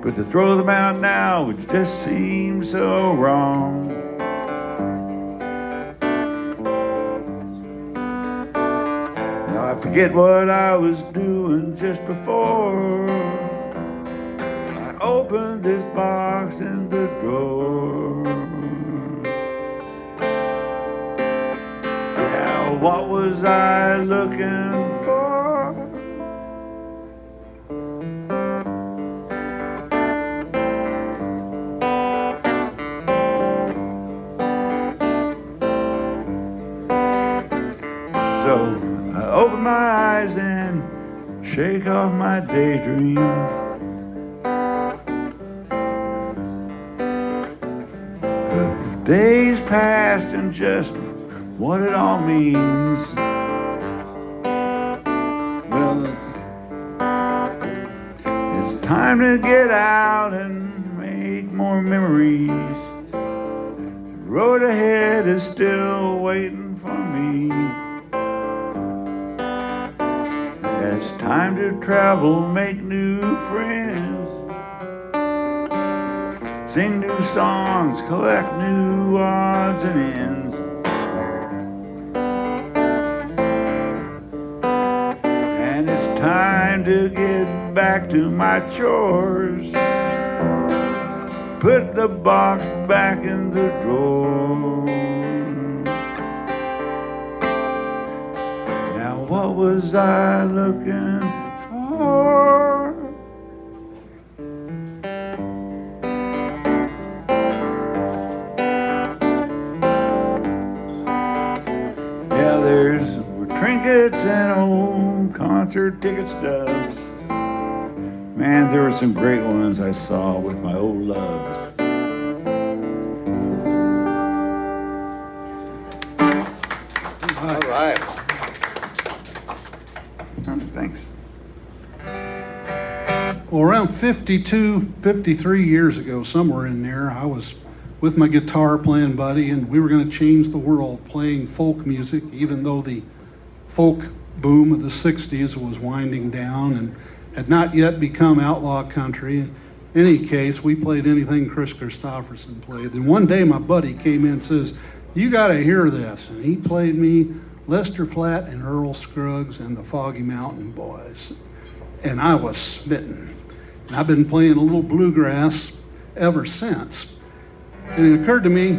But to throw them out now would just seem so wrong. Now I forget what I was doing just before I opened this box in the drawer. What was I looking for? So I open my eyes and shake off my daydream. The days passed and just what it all means. Well, it's time to get out and make more memories. The road ahead is still waiting for me. It's time to travel, make new friends, sing new songs, collect new odds and ends. trying to get back to my chores. Put the box back in the drawer. Now what was I looking for? Yeah, there's trinkets and old concert ticket stubs. Man, there were some great ones I saw with my old loves. All right. Thanks. Well, around 52, 53 years ago, somewhere in there, I was with my guitar playing buddy, and we were going to change the world playing folk music, even though the folk boom of the 60s was winding down and had not yet become outlaw country. In any case, we played anything Chris Christopherson played. And one day my buddy came in and says, "You got to hear this." And he played me Lester Flatt and Earl Scruggs and the Foggy Mountain Boys. And I was smitten. And I've been playing a little bluegrass ever since. And it occurred to me,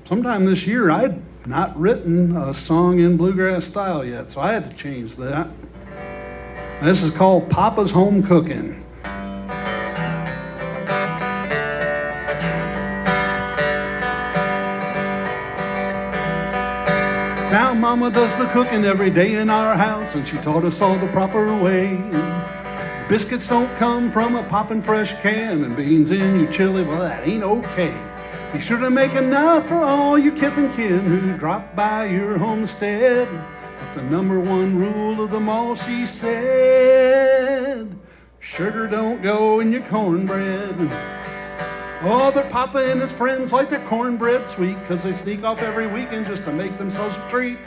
sometime this year I'd not written a song in bluegrass style yet, so I had to change that. This is called Papa's Home Cooking. Now Mama does the cooking every day in our house, and she taught us all the proper way. Biscuits don't come from a poppin' fresh can, and beans in your chili, well, that ain't okay. Be sure to make enough for all your kith and kin who drop by your homestead. But the number one rule of them all, she said, sugar don't go in your cornbread. Oh, but Papa and his friends like their cornbread sweet, 'cause they sneak off every weekend just to make themselves a treat.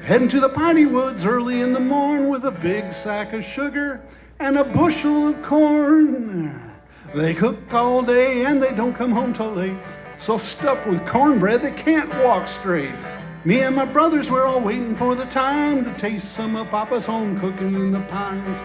Heading to the piney woods early in the morn with a big sack of sugar and a bushel of corn. They cook all day and they don't come home till late, so stuffed with cornbread they can't walk straight. Me and my brothers, we're all waiting for the time to taste some of Papa's home cooking in the pines.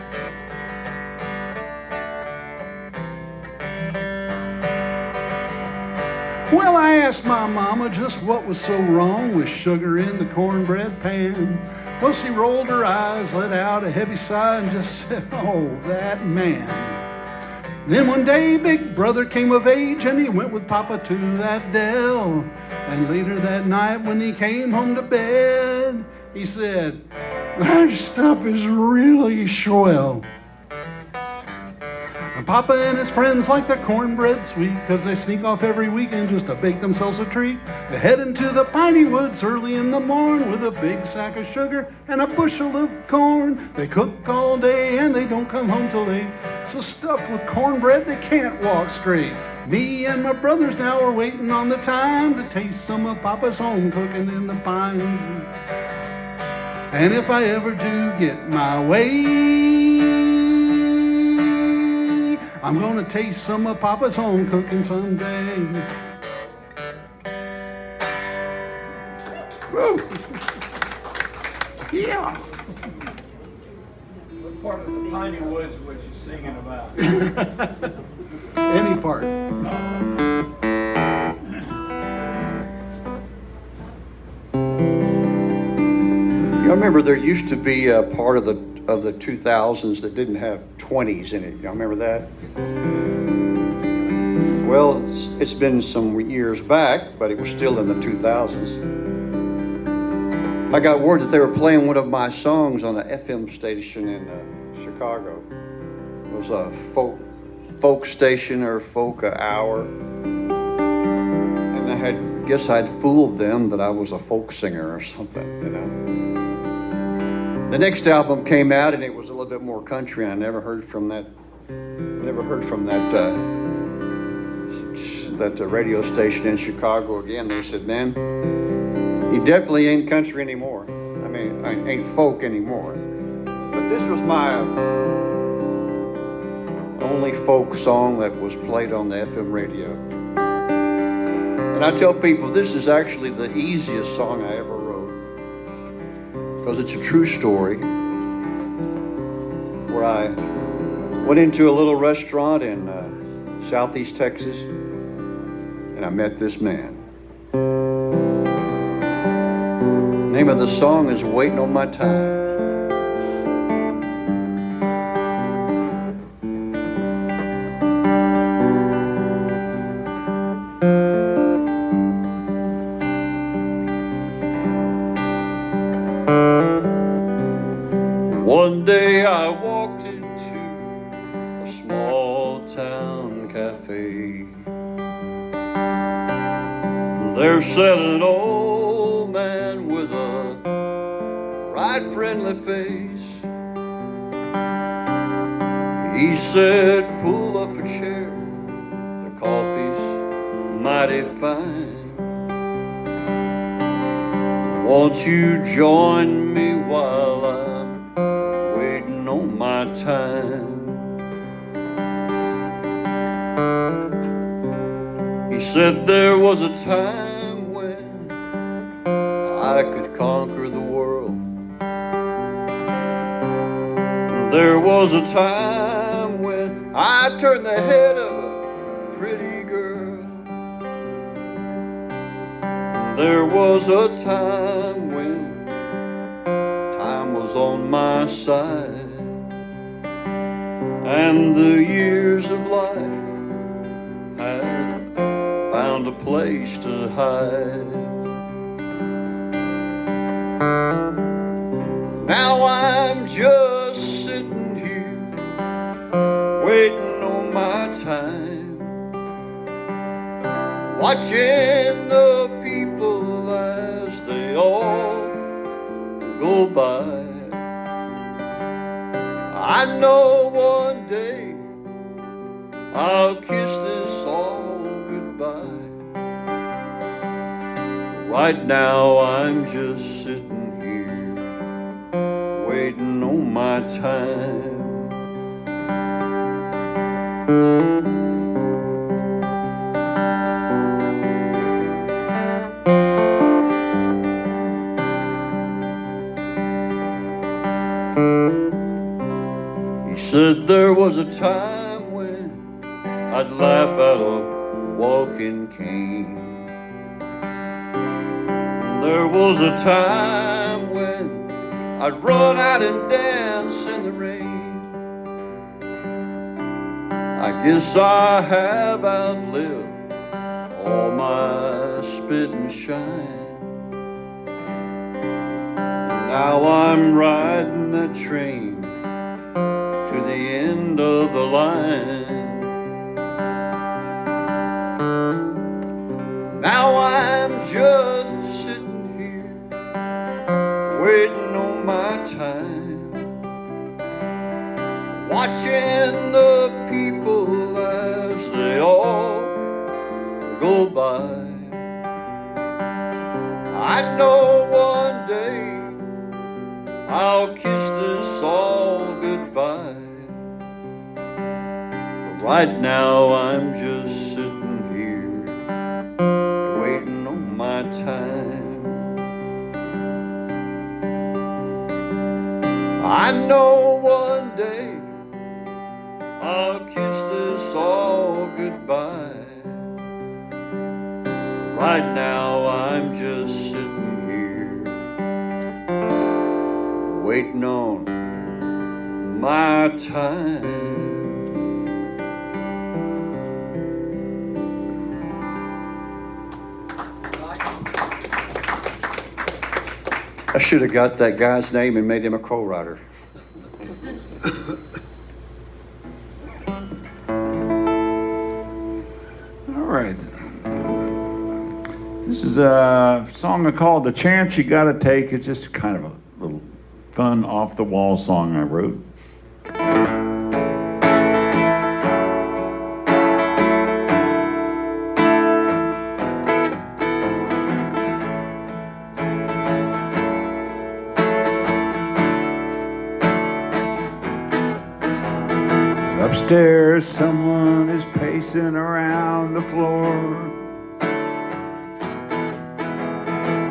Well, I asked my mama just what was so wrong with sugar in the cornbread pan. Well, she rolled her eyes, let out a heavy sigh, and just said, "Oh, that man." Then one day, Big Brother came of age, and he went with Papa to that dell. And later that night, when he came home to bed, he said, "That stuff is really swell." And Papa and his friends like their cornbread sweet, 'cause they sneak off every weekend just to bake themselves a treat. They head into the piney woods early in the morn with a big sack of sugar and a bushel of corn. They cook all day and they don't come home till late, so stuffed with cornbread they can't walk straight. Me and my brothers now are waiting on the time to taste some of Papa's home cooking in the pines. And if I ever do get my way, I'm gonna taste some of Papa's home cooking someday. Woo! Yeah! What part of the piney woods was you singing about? Any part. I remember there used to be a part of the 2000s that didn't have 20s in it. Y'all remember that? Well, it's been some years back, but it was still in the 2000s. I got word that they were playing one of my songs on an FM station in Chicago. It was a folk station or folk hour. And I guess I'd fooled them that I was a folk singer or something, you know. The next album came out and it was a little bit more country, and I never heard from that radio station in Chicago again. They said, "Man, you definitely ain't country anymore. I mean, ain't folk anymore." But this was my only folk song that was played on the FM radio. And I tell people this is actually the easiest song I ever wrote, because it's a true story. where I went into a little restaurant in Southeast Texas, and I met this man. Name of the song is Waiting on My Time. One day I walked into a small town cafe. There sat an old man with a right friendly face. He said, pull up a chair, the coffee's mighty fine. Won't you join me while I'm waiting on my time? He said there was a time when I could conquer the world. There was a time when I turned the head of a pretty girl. There was a time when time was on my side, and the years of life had found a place to hide. Now I'm just sitting here waiting on my time, watching the people as they all go by. I know one day I'll kiss this all goodbye. Right now I'm just sitting here waiting on my time. He said there was a time when I'd laugh at a walking cane. There was a time when I'd run out and dance in the rain. I guess I have outlived all my spit and shine. Now I'm riding that train to the end of the line. Now I'm just sitting here waiting on my time, watching the people as they all go by. I know one day I'll kiss this all goodbye. But right now I'm just sitting here waiting on my time. I know one day I'll kiss this all goodbye. Right now I'm just sitting here waiting on my time. I should have got that guy's name and made him a co-writer. All right. This is a song called The Chance You Gotta Take. It's just kind of a little fun off-the-wall song I wrote. Upstairs, someone is pacing around the floor.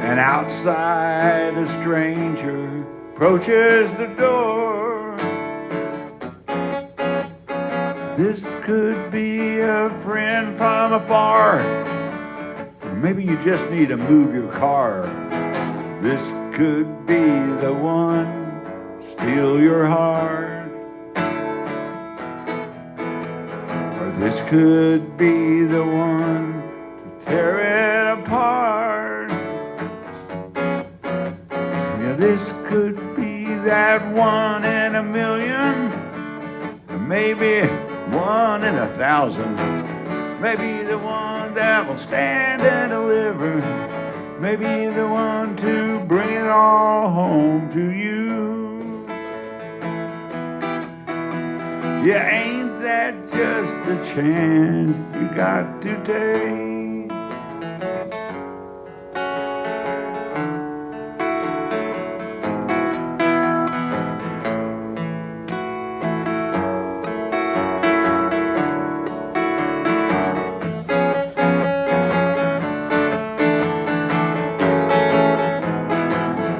And outside, a stranger approaches the door. This could be a friend from afar. Or maybe you just need to move your car. This could be the one, steal your heart. Or this could be the one to tear it apart. Yeah, this could be that one in a million, or maybe one in 1,000. Maybe the one that will stand and deliver. Maybe the one to bring it all home to you. Yeah, ain't that just the chance you got to take?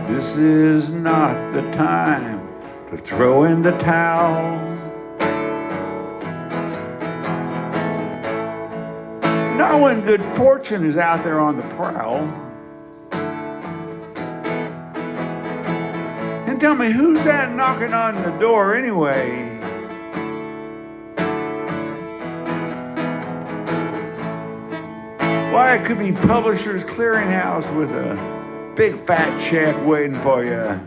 This is not the time to throw in the towel. Not when good fortune is out there on the prowl. And tell me, who's that knocking on the door anyway? Why, it could be Publishers Clearinghouse with a big fat check waiting for you.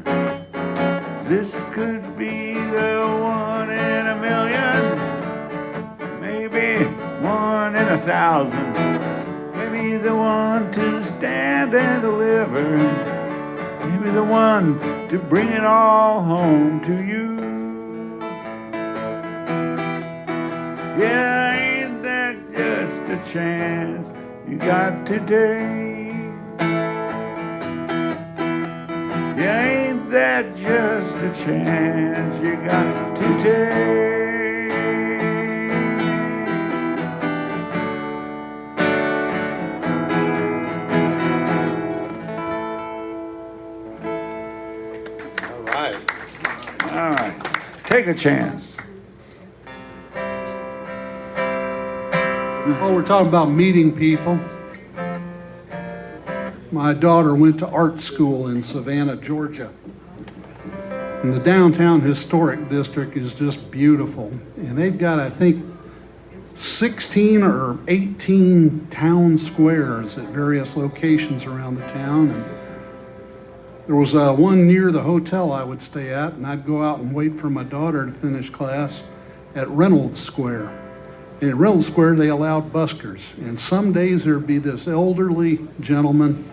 This could be the one in a million, maybe one in 1,000. Maybe the one to stand and deliver. Maybe the one to bring it all home to you. Yeah, ain't that just a chance you got to take? Yeah, ain't that just a chance you got to take? All right, take a chance. Well, we're talking about meeting people. My daughter went to art school in Savannah, Georgia. And the downtown historic district is just beautiful. And they've got, I think, 16 or 18 town squares at various locations around the town. And there was one near the hotel I would stay at, and I'd go out and wait for my daughter to finish class at Reynolds Square. And at Reynolds Square, they allowed buskers. And some days there'd be this elderly gentleman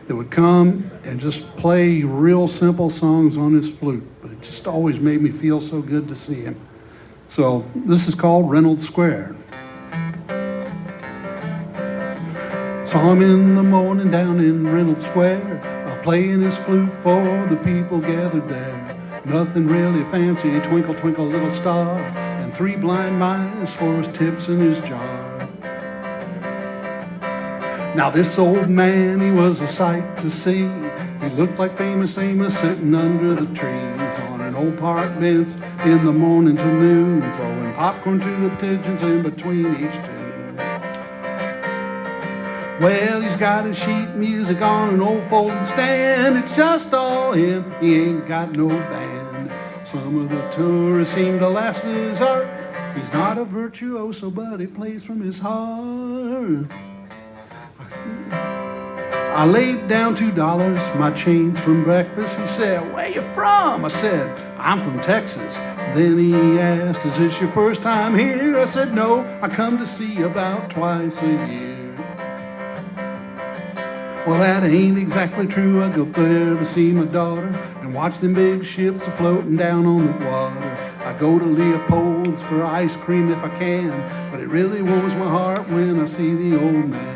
that would come and just play real simple songs on his flute. But it just always made me feel so good to see him. So this is called Reynolds Square. Saw him in the morning down in Reynolds Square, playing his flute for the people gathered there. Nothing really fancy, twinkle, twinkle, little star, and 3 blind mice for his tips in his jar. Now this old man, he was a sight to see. He looked like famous Amos sitting under the trees on an old park bench in the morning till noon, throwing popcorn to the pigeons in between each tune. Well, he's got his sheet music on an old folding stand. It's just all him, he ain't got no band. Some of the tourists seem to laugh at his art. He's not a virtuoso, but he plays from his heart. I laid down $2, my change from breakfast. He said, "Where you from?" I said, "I'm from Texas." Then he asked, "Is this your first time here?" I said, "No, I come to see you about twice a year." Well, that ain't exactly true. I go there to see my daughter and watch them big ships a-floating down on the water. I go to Leopold's for ice cream if I can, but it really warms my heart when I see the old man.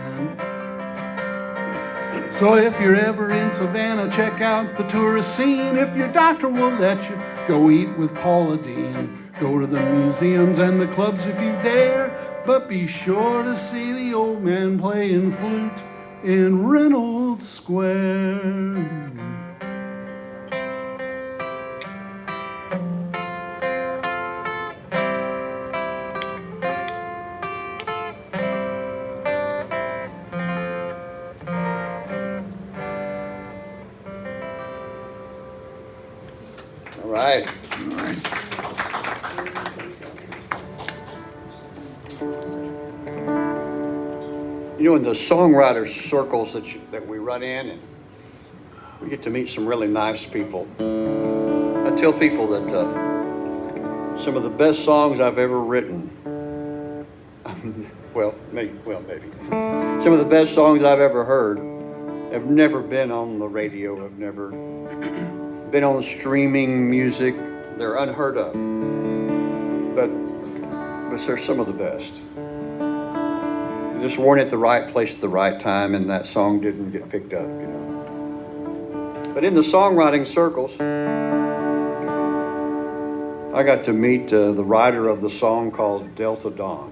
So if you're ever in Savannah, check out the tourist scene. If your doctor will let you, go eat with Paula Deen. Go to the museums and the clubs if you dare, but be sure to see the old man playing flute in Reynolds Square. All right. You know, in the songwriters circles that we run in, and we get to meet some really nice people. I tell people that some of the best songs I've ever written, maybe. Some of the best songs I've ever heard have never been on the radio, have never been on streaming music. They're unheard of. But they're some of the best. They just weren't at the right place at the right time, and that song didn't get picked up, you know. But in the songwriting circles, I got to meet the writer of the song called Delta Dawn,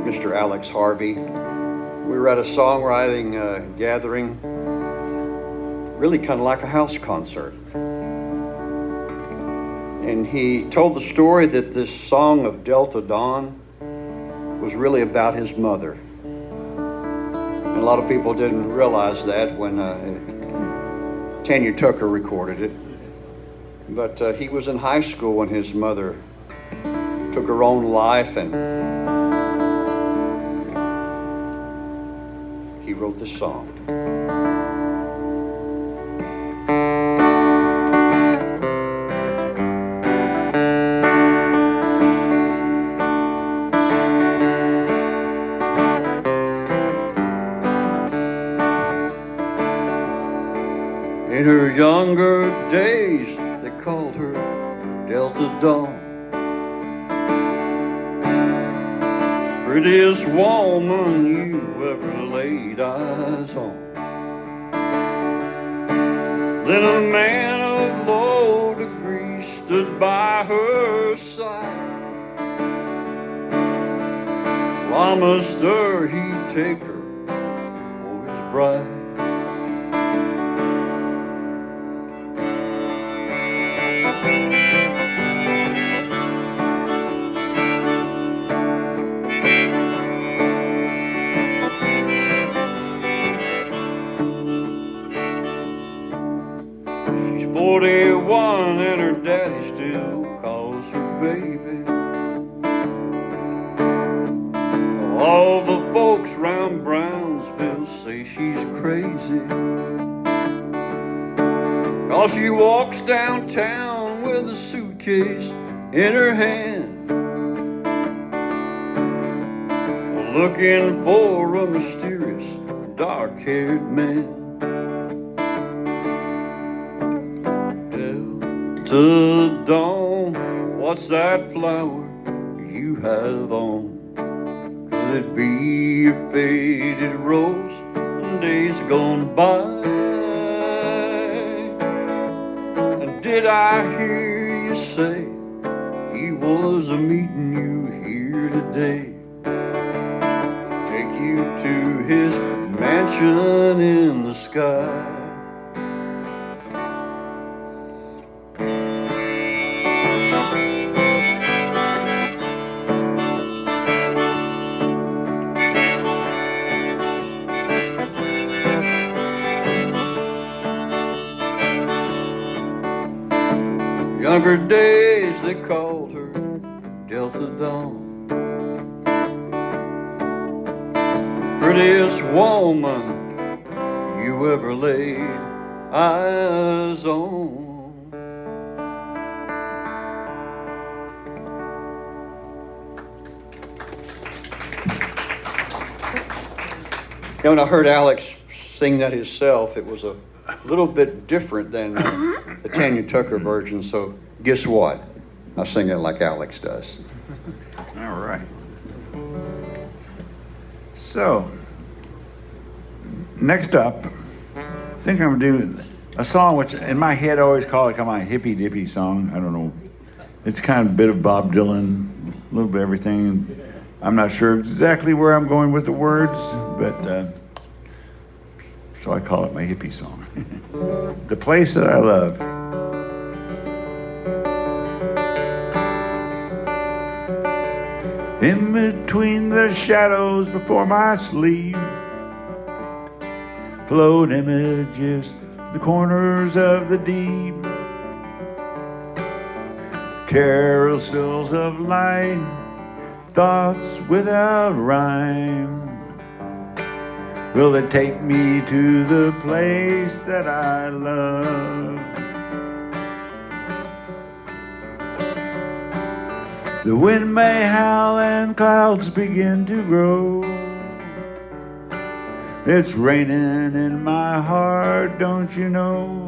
Mr. Alex Harvey. We were at a songwriting gathering, really kind of like a house concert. And he told the story that this song of Delta Dawn was really about his mother. And a lot of people didn't realize that when Tanya Tucker recorded it. But he was in high school when his mother took her own life, and he wrote this song. In her younger days, they called her Delta Dawn. Prettiest woman you ever laid eyes on. Then a man of low degree stood by her side, promised her he'd take her for his bride. She's 41 and her daddy still calls her baby. All the folks round Brownsville say she's crazy, 'cause she walks downtown with a suitcase in her hand, looking for a mysterious dark-haired man. Delta Dawn, what's that flower you have on? Could it be a faded rose in days gone by? And did I hear you say he was a-meeting you here today? Take you to his mansion in the sky. Younger days, they called her Delta Dawn. Prettiest woman you ever laid eyes on. You know, when I heard Alex sing that himself, it was a little bit different than the Tanya Tucker version, so guess what? I sing it like Alex does. All right. So, next up, I think I'm going to do a song which in my head I always call it kind of my hippy dippy song. I don't know. It's kind of a bit of Bob Dylan, a little bit of everything. I'm not sure exactly where I'm going with the words, but so I call it my hippie song. The Place That I Love. In between the shadows before my sleep float images, the corners of the deep, carousels of light, thoughts without rhyme. Will they take me to the place that I love? The wind may howl and clouds begin to grow. It's raining in my heart, don't you know?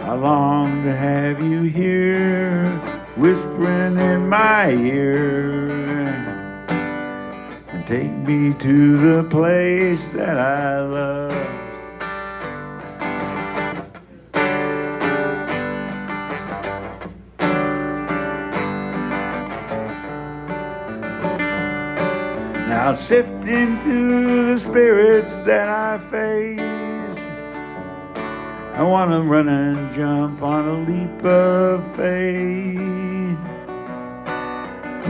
I long to have you here, whispering in my ear, and take me to the place that I love. Now sifting through the spirits that I face, I wanna run and jump on a leap of faith.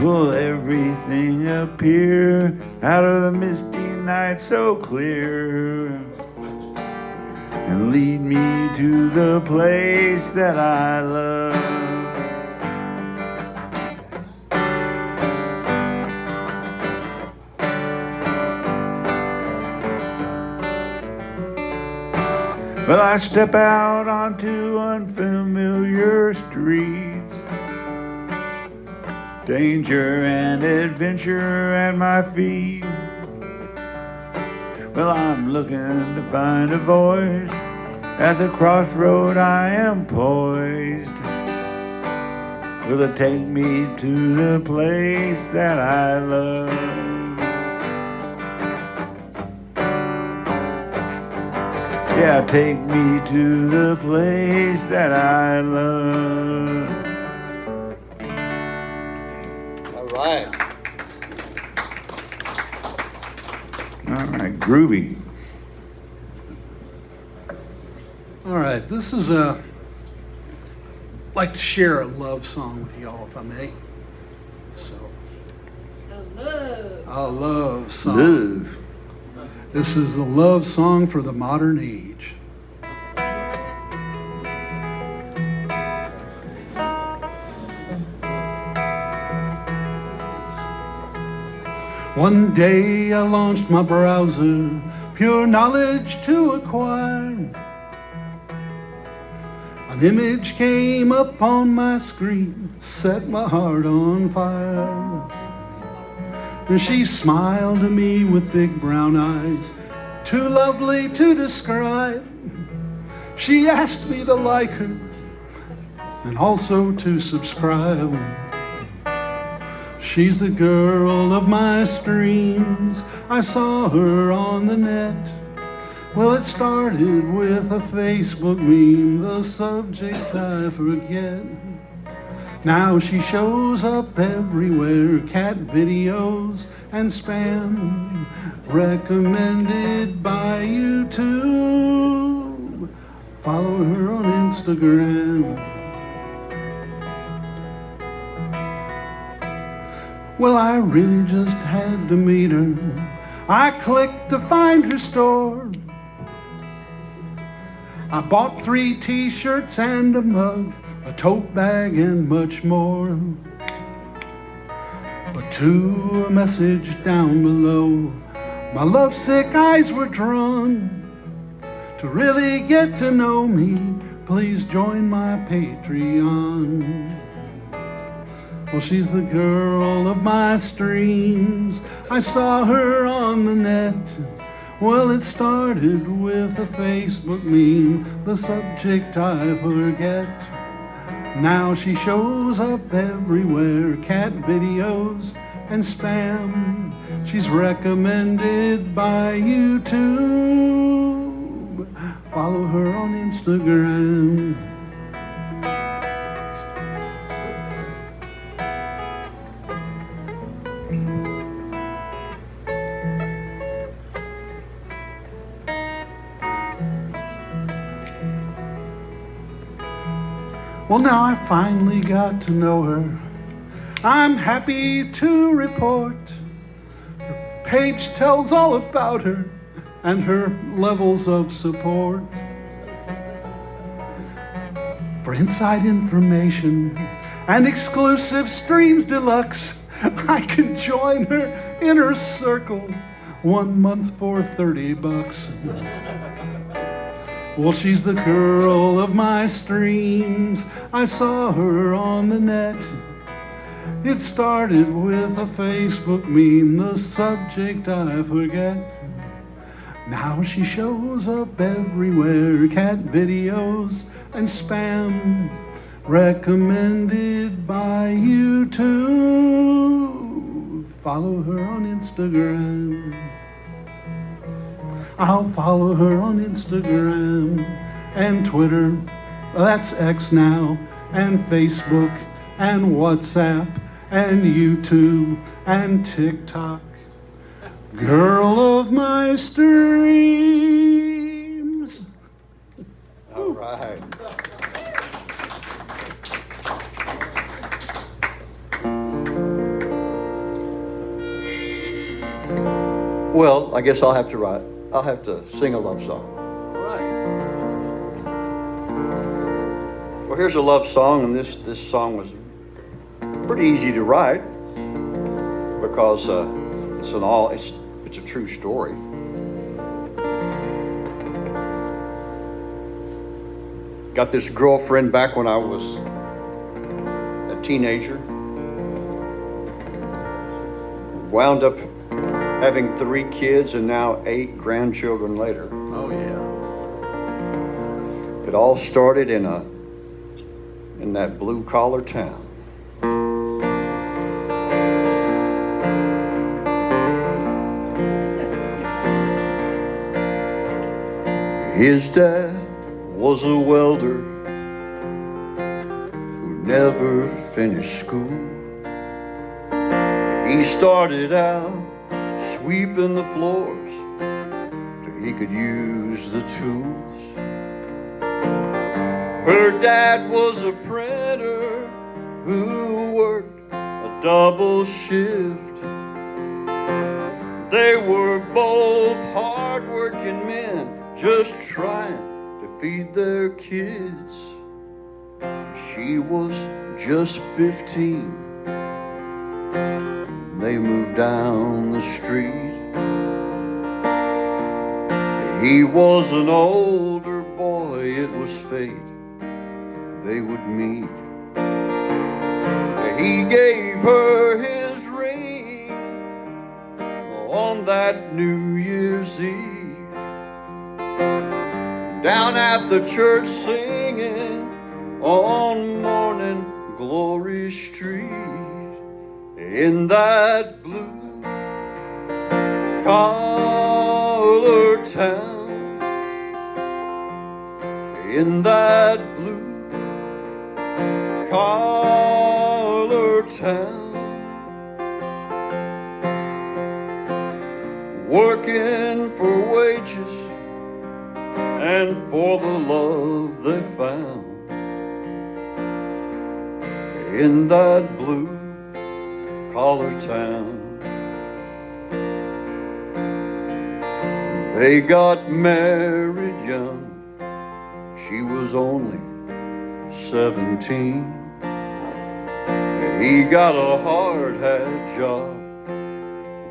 Will everything appear out of the misty night so clear, and lead me to the place that I love? Well, I step out onto unfamiliar streets, danger and adventure at my feet. Well, I'm looking to find a voice, at the crossroad I am poised. Will it take me to the place that I love? Yeah, take me to the place that I love. All right. All right, groovy. All right, this is I'd like to share a love song with y'all, if I may. So, Hello. a love song. Love. This is the love song for the modern age. One day I launched my browser, pure knowledge to acquire. An image came up on my screen, set my heart on fire. And she smiled at me with big brown eyes, too lovely to describe. She asked me to like her and also to subscribe. She's the girl of my streams. I saw her on the net. Well, it started with a Facebook meme, the subject I forget. Now she shows up everywhere, cat videos and spam, recommended by YouTube. Follow her on Instagram. Well, I really just had to meet her. I clicked to find her store. I bought 3 t-shirts and a mug, a tote bag and much more. But to a message down below, my lovesick eyes were drawn. To really get to know me, please join my Patreon. Well, she's the girl of my streams. I saw her on the net. Well, it started with a Facebook meme, the subject I forget. Now she shows up everywhere, cat videos and spam. She's recommended by YouTube. Follow her on Instagram. Well, now I finally got to know her. I'm happy to report her page tells all about her and her levels of support. For inside information and exclusive streams deluxe, I can join her inner circle 1 month for $30. Well, she's the girl of my streams. I saw her on the net. It started with a Facebook meme, the subject I forget. Now she shows up everywhere, cat videos and spam, recommended by you too. Follow her on Instagram. I'll follow her on Instagram and Twitter, that's X now, and Facebook and WhatsApp and YouTube and TikTok. Girl of my streams. All right. Well, I guess I'll have to sing a love song. Well, here's a love song, and this song was pretty easy to write because it's a true story. Got this girlfriend back when I was a teenager. Wound up having 3 kids and now 8 grandchildren later. Oh yeah. It all started in that blue collar town. His dad was a welder who never finished school. He started out sweeping the floors till he could use the tools. Her dad was a printer who worked a double shift. They were both hard-working men just trying to feed their kids. She was just 15. They moved down the street. He was an older boy, it was fate they would meet. He gave her his ring on that New Year's Eve. Down at the church singing on Morning Glory Street, in that blue collar town, in that blue collar town, working for wages and for the love they found, in that blue collar town. They got married young, she was only 17. He got a hard hat job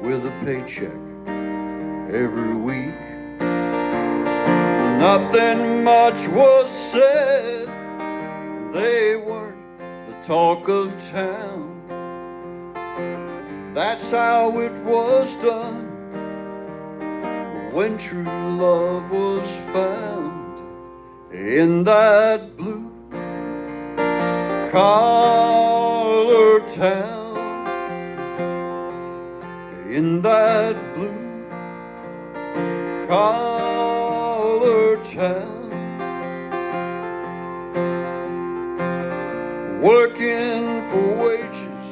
with a paycheck every week. Nothing much was said, they weren't the talk of town. That's how it was done when true love was found, in that blue collar town, in that blue collar town, working for wages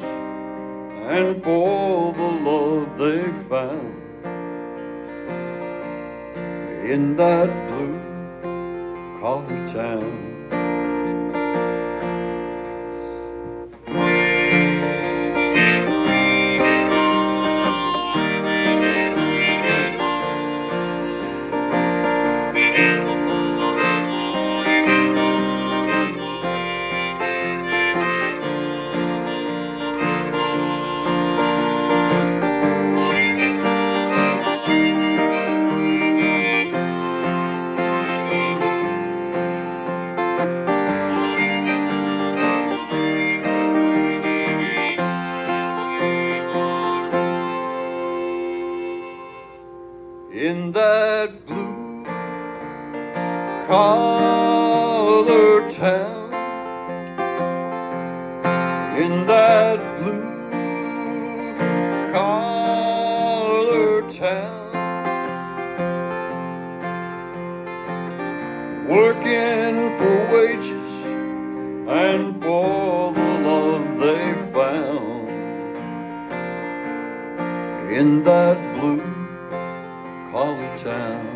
and for the love they found, in that blue collar town. in that blue collar town, in that blue collar town, working for wages and for the love they found, in that blue collar town,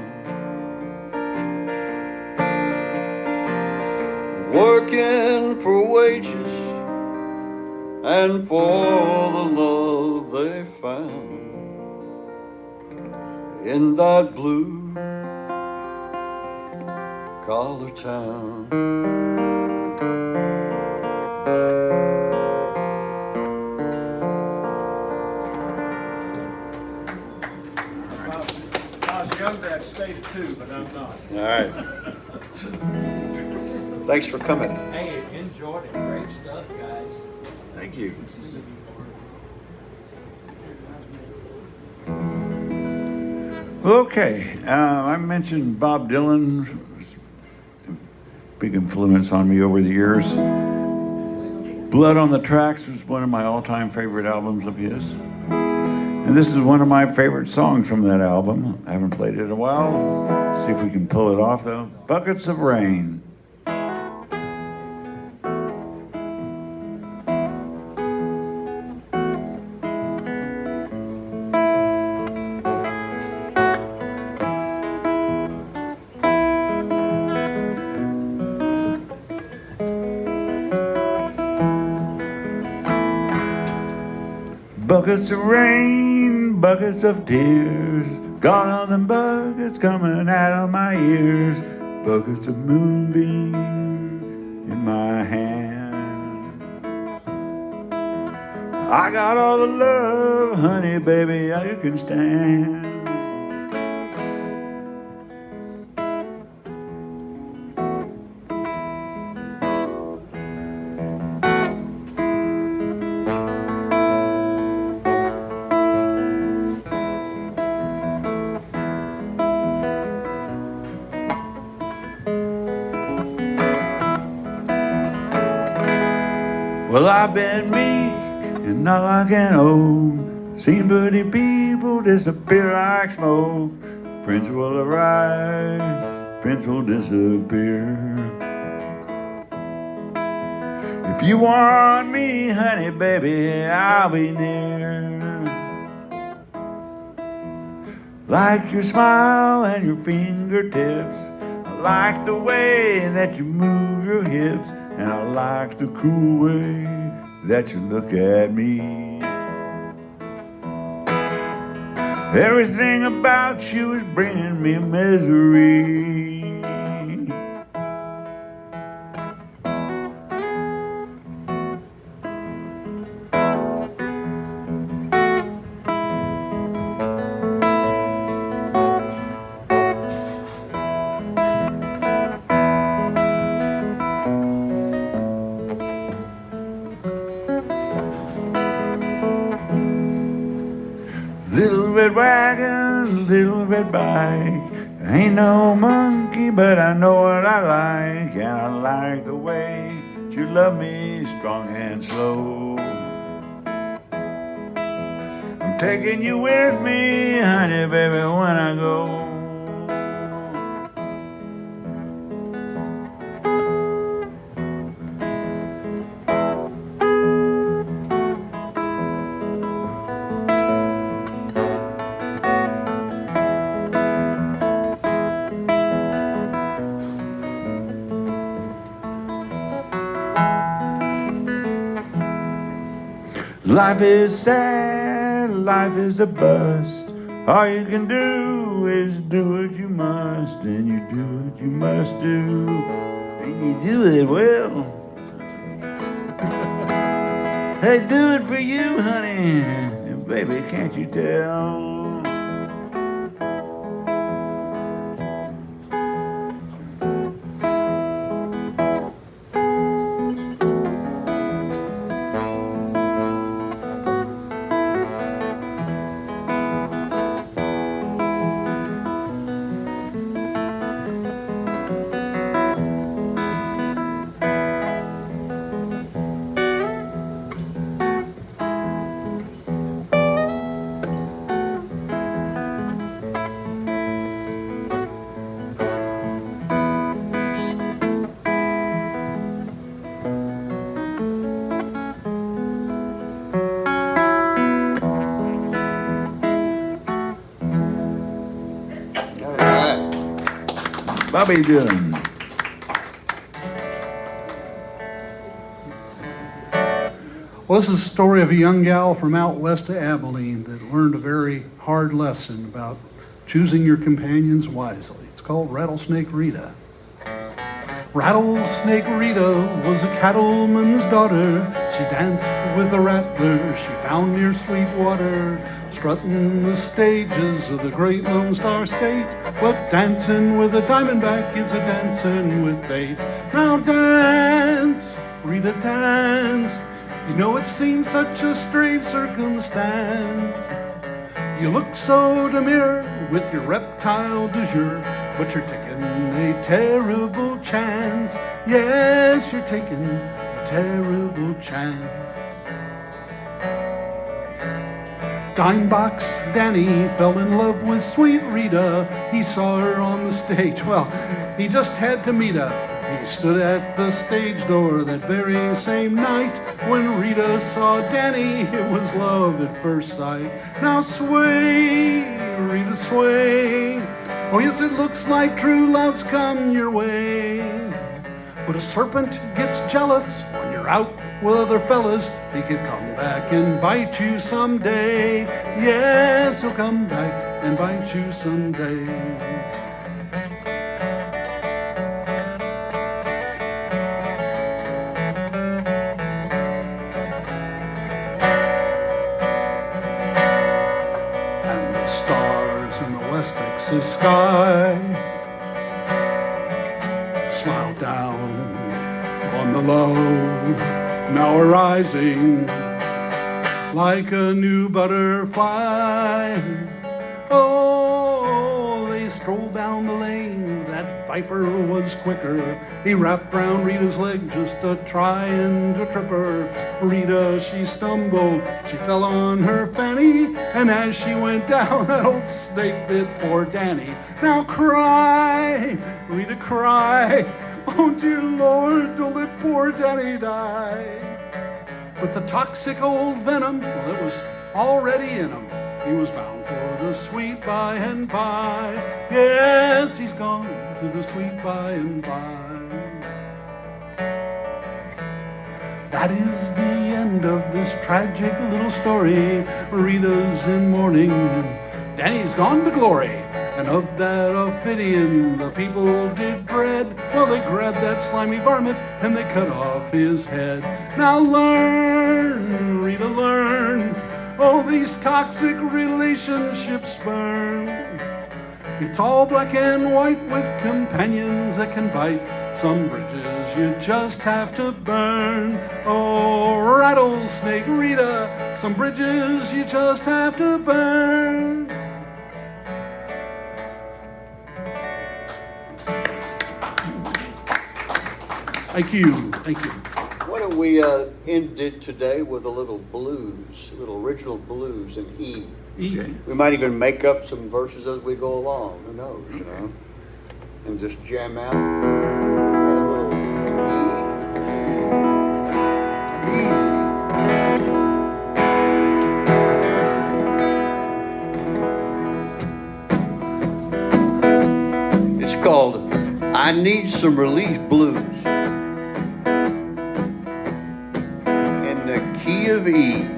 working for wages and for the love they found, in that blue collar town. If I was younger, I'd stay too, but I'm not. All right. Thanks for coming. Hey, enjoyed it. Great stuff, guys. Thank you. See you. Okay, I mentioned Bob Dylan, big influence on me over the years. Blood on the Tracks was one of my all-time favorite albums of his. And this is one of my favorite songs from that album. I haven't played it in a while. See if we can pull it off though. Buckets of Rain. Buckets of rain, buckets of tears, gone are the buckets coming out of my ears, buckets of moonbeams in my hand. I got all the love, honey, baby, you can stand. Well, I've been meek and not like an old, seen pretty people disappear like smoke. Friends will arrive, friends will disappear. If you want me, honey, baby, I'll be near. Like your smile and your fingertips, I like the way that you move your hips, and I like the cool way that you look at me. Everything about you is bringing me misery. Little red wagon, little red bike. I ain't no monkey, but I know what I like. And I like the way you love me strong and slow. I'm taking you with me, honey, baby, when I go. Life is sad, life is a bust. All you can do is do what you must, and you do what you must do, and you do it well. They do it for you, honey, and baby, can't you tell? Bobby Dillon. Well, this is a story of a young gal from out west of Abilene that learned a very hard lesson about choosing your companions wisely. It's called Rattlesnake Rita. Rattlesnake Rita was a cattleman's daughter. She danced with a rattler she found near Sweetwater, strutting the stages of the great Lone Star State. But dancing with a diamondback is a dancing with fate. Now dance, Rita, dance. You know it seems such a strange circumstance. You look so demure with your reptile du jour, but you're taking a terrible chance. Yes, you're taking a terrible chance. Dimebox Danny fell in love with sweet Rita. He saw her on the stage. Well, he just had to meet her. He stood at the stage door that very same night. When Rita saw Danny, it was love at first sight. Now sway, Rita, sway. Oh yes, it looks like true love's come your way. But a serpent gets jealous when you're out with other fellas. He could come back and bite you someday. Yes, he'll come back and bite you someday. The sky smile down on the low, now arising like a new butterfly. Oh, they strolled down the lane. That viper was quicker. He wrapped round Rita's leg just to try and to trip her. Rita, she stumbled, she fell on her fanny, and as she went down, that old snake bit poor Danny. Now cry, Rita, cry. Oh dear Lord, don't let poor Danny die. But the toxic old venom, well, it was already in him. He was bound for the sweet by and by. Yes, he's gone to the sweet by and by. That is the end of this tragic little story. Rita's in mourning, and Danny's gone to glory. And of that Ophidian the people did dread. Well, they grabbed that slimy varmint and they cut off his head. Now learn, Rita, learn. Oh, these toxic relationships burn. It's all black and white with companions that can bite. Some bridges you just have to burn. Oh, Rattlesnake Rita, some bridges you just have to burn. Thank you, thank you. Why don't we end it today with a little blues, a little original blues in E. E. We might even make up some verses as we go along. Who knows, you know? And just jam out. And a little E. Easy. It's called I Need Some Relief Blues. In the key of E.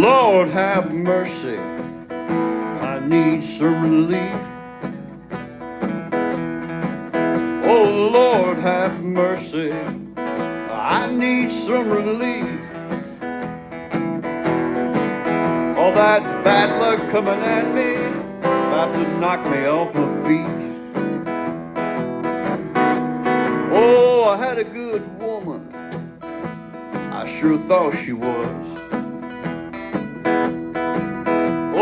Lord have mercy, I need some relief. Oh Lord have mercy, I need some relief. All that bad luck coming at me, about to knock me off my feet. Oh, I had a good woman, I sure thought she was.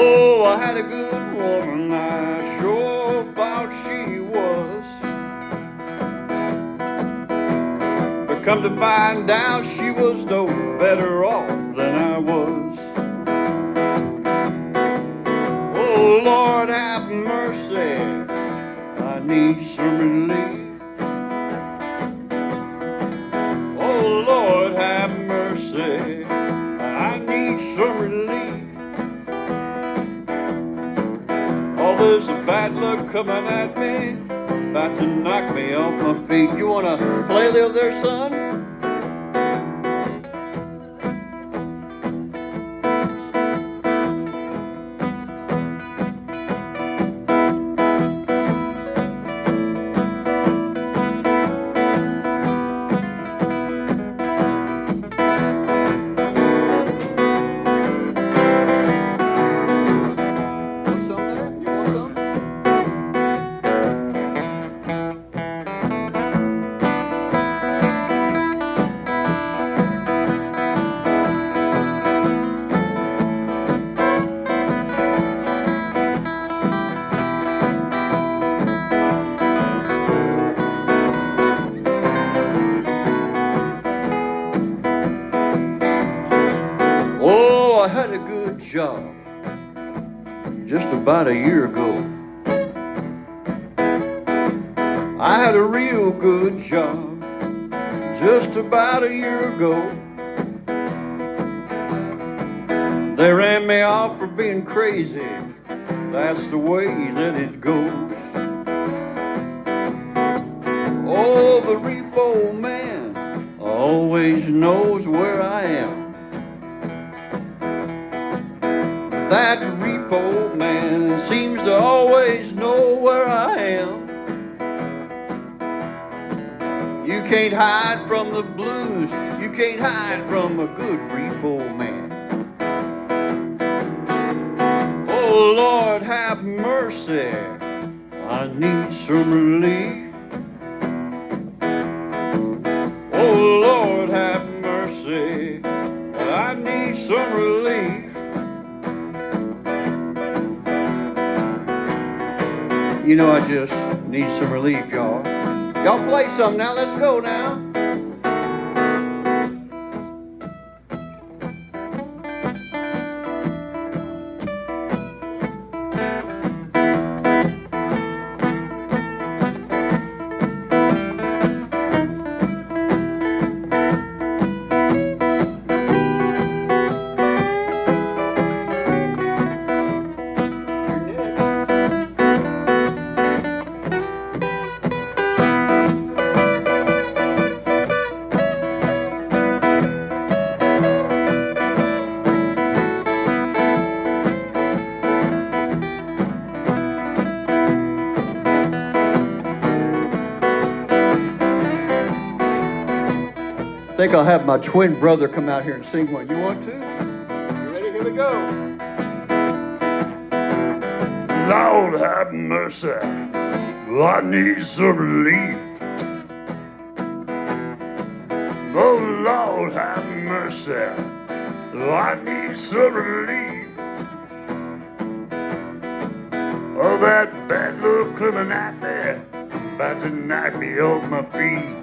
Oh, I had a good woman, I sure thought she was. But come to find out she was no better off than I was. Oh, Lord have mercy, I need some relief. Oh, Lord have mercy, I need some relief. bad luck coming at me, about to knock me off my feet. You wanna play there, son? Oh, I had a good job just about a year ago. I had a real good job just about a year ago. They ran me off for being crazy. That's the way that it goes. Oh, the repo man always knows where I am. That repo man seems to always know where I am. You can't hide from the blues, you can't hide from a good repo man. Oh Lord, have mercy, I need some relief. Oh Lord, have mercy, I need some relief. You know, I just need some relief, y'all. Y'all play some now. Let's go now. I think I'll have my twin brother come out here and sing one. You want to? You ready? Here we go. Lord have mercy, I need some relief. Oh Lord have mercy, I need some relief. Oh, that bad luck coming at me, about to knock me off my feet.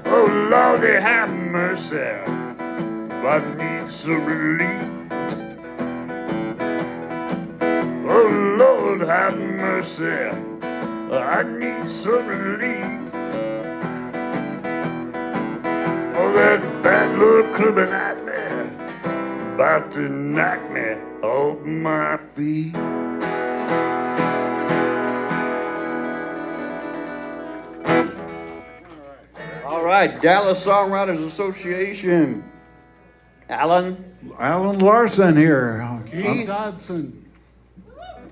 Oh Lordy have mercy, I need some relief. Oh Lord have mercy, I need some relief. Oh, that bad luck coming at me, about to knock me off my feet. All right, Dallas Songwriters Association. Alan Alan Larson here. I'm Dodson.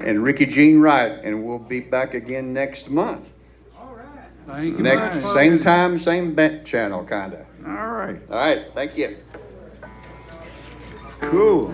and Ricky Jean Wright, and we'll be back again next month. Thank you Next, much, same folks. time, same channel, kind of. All right, All right, thank you. cool.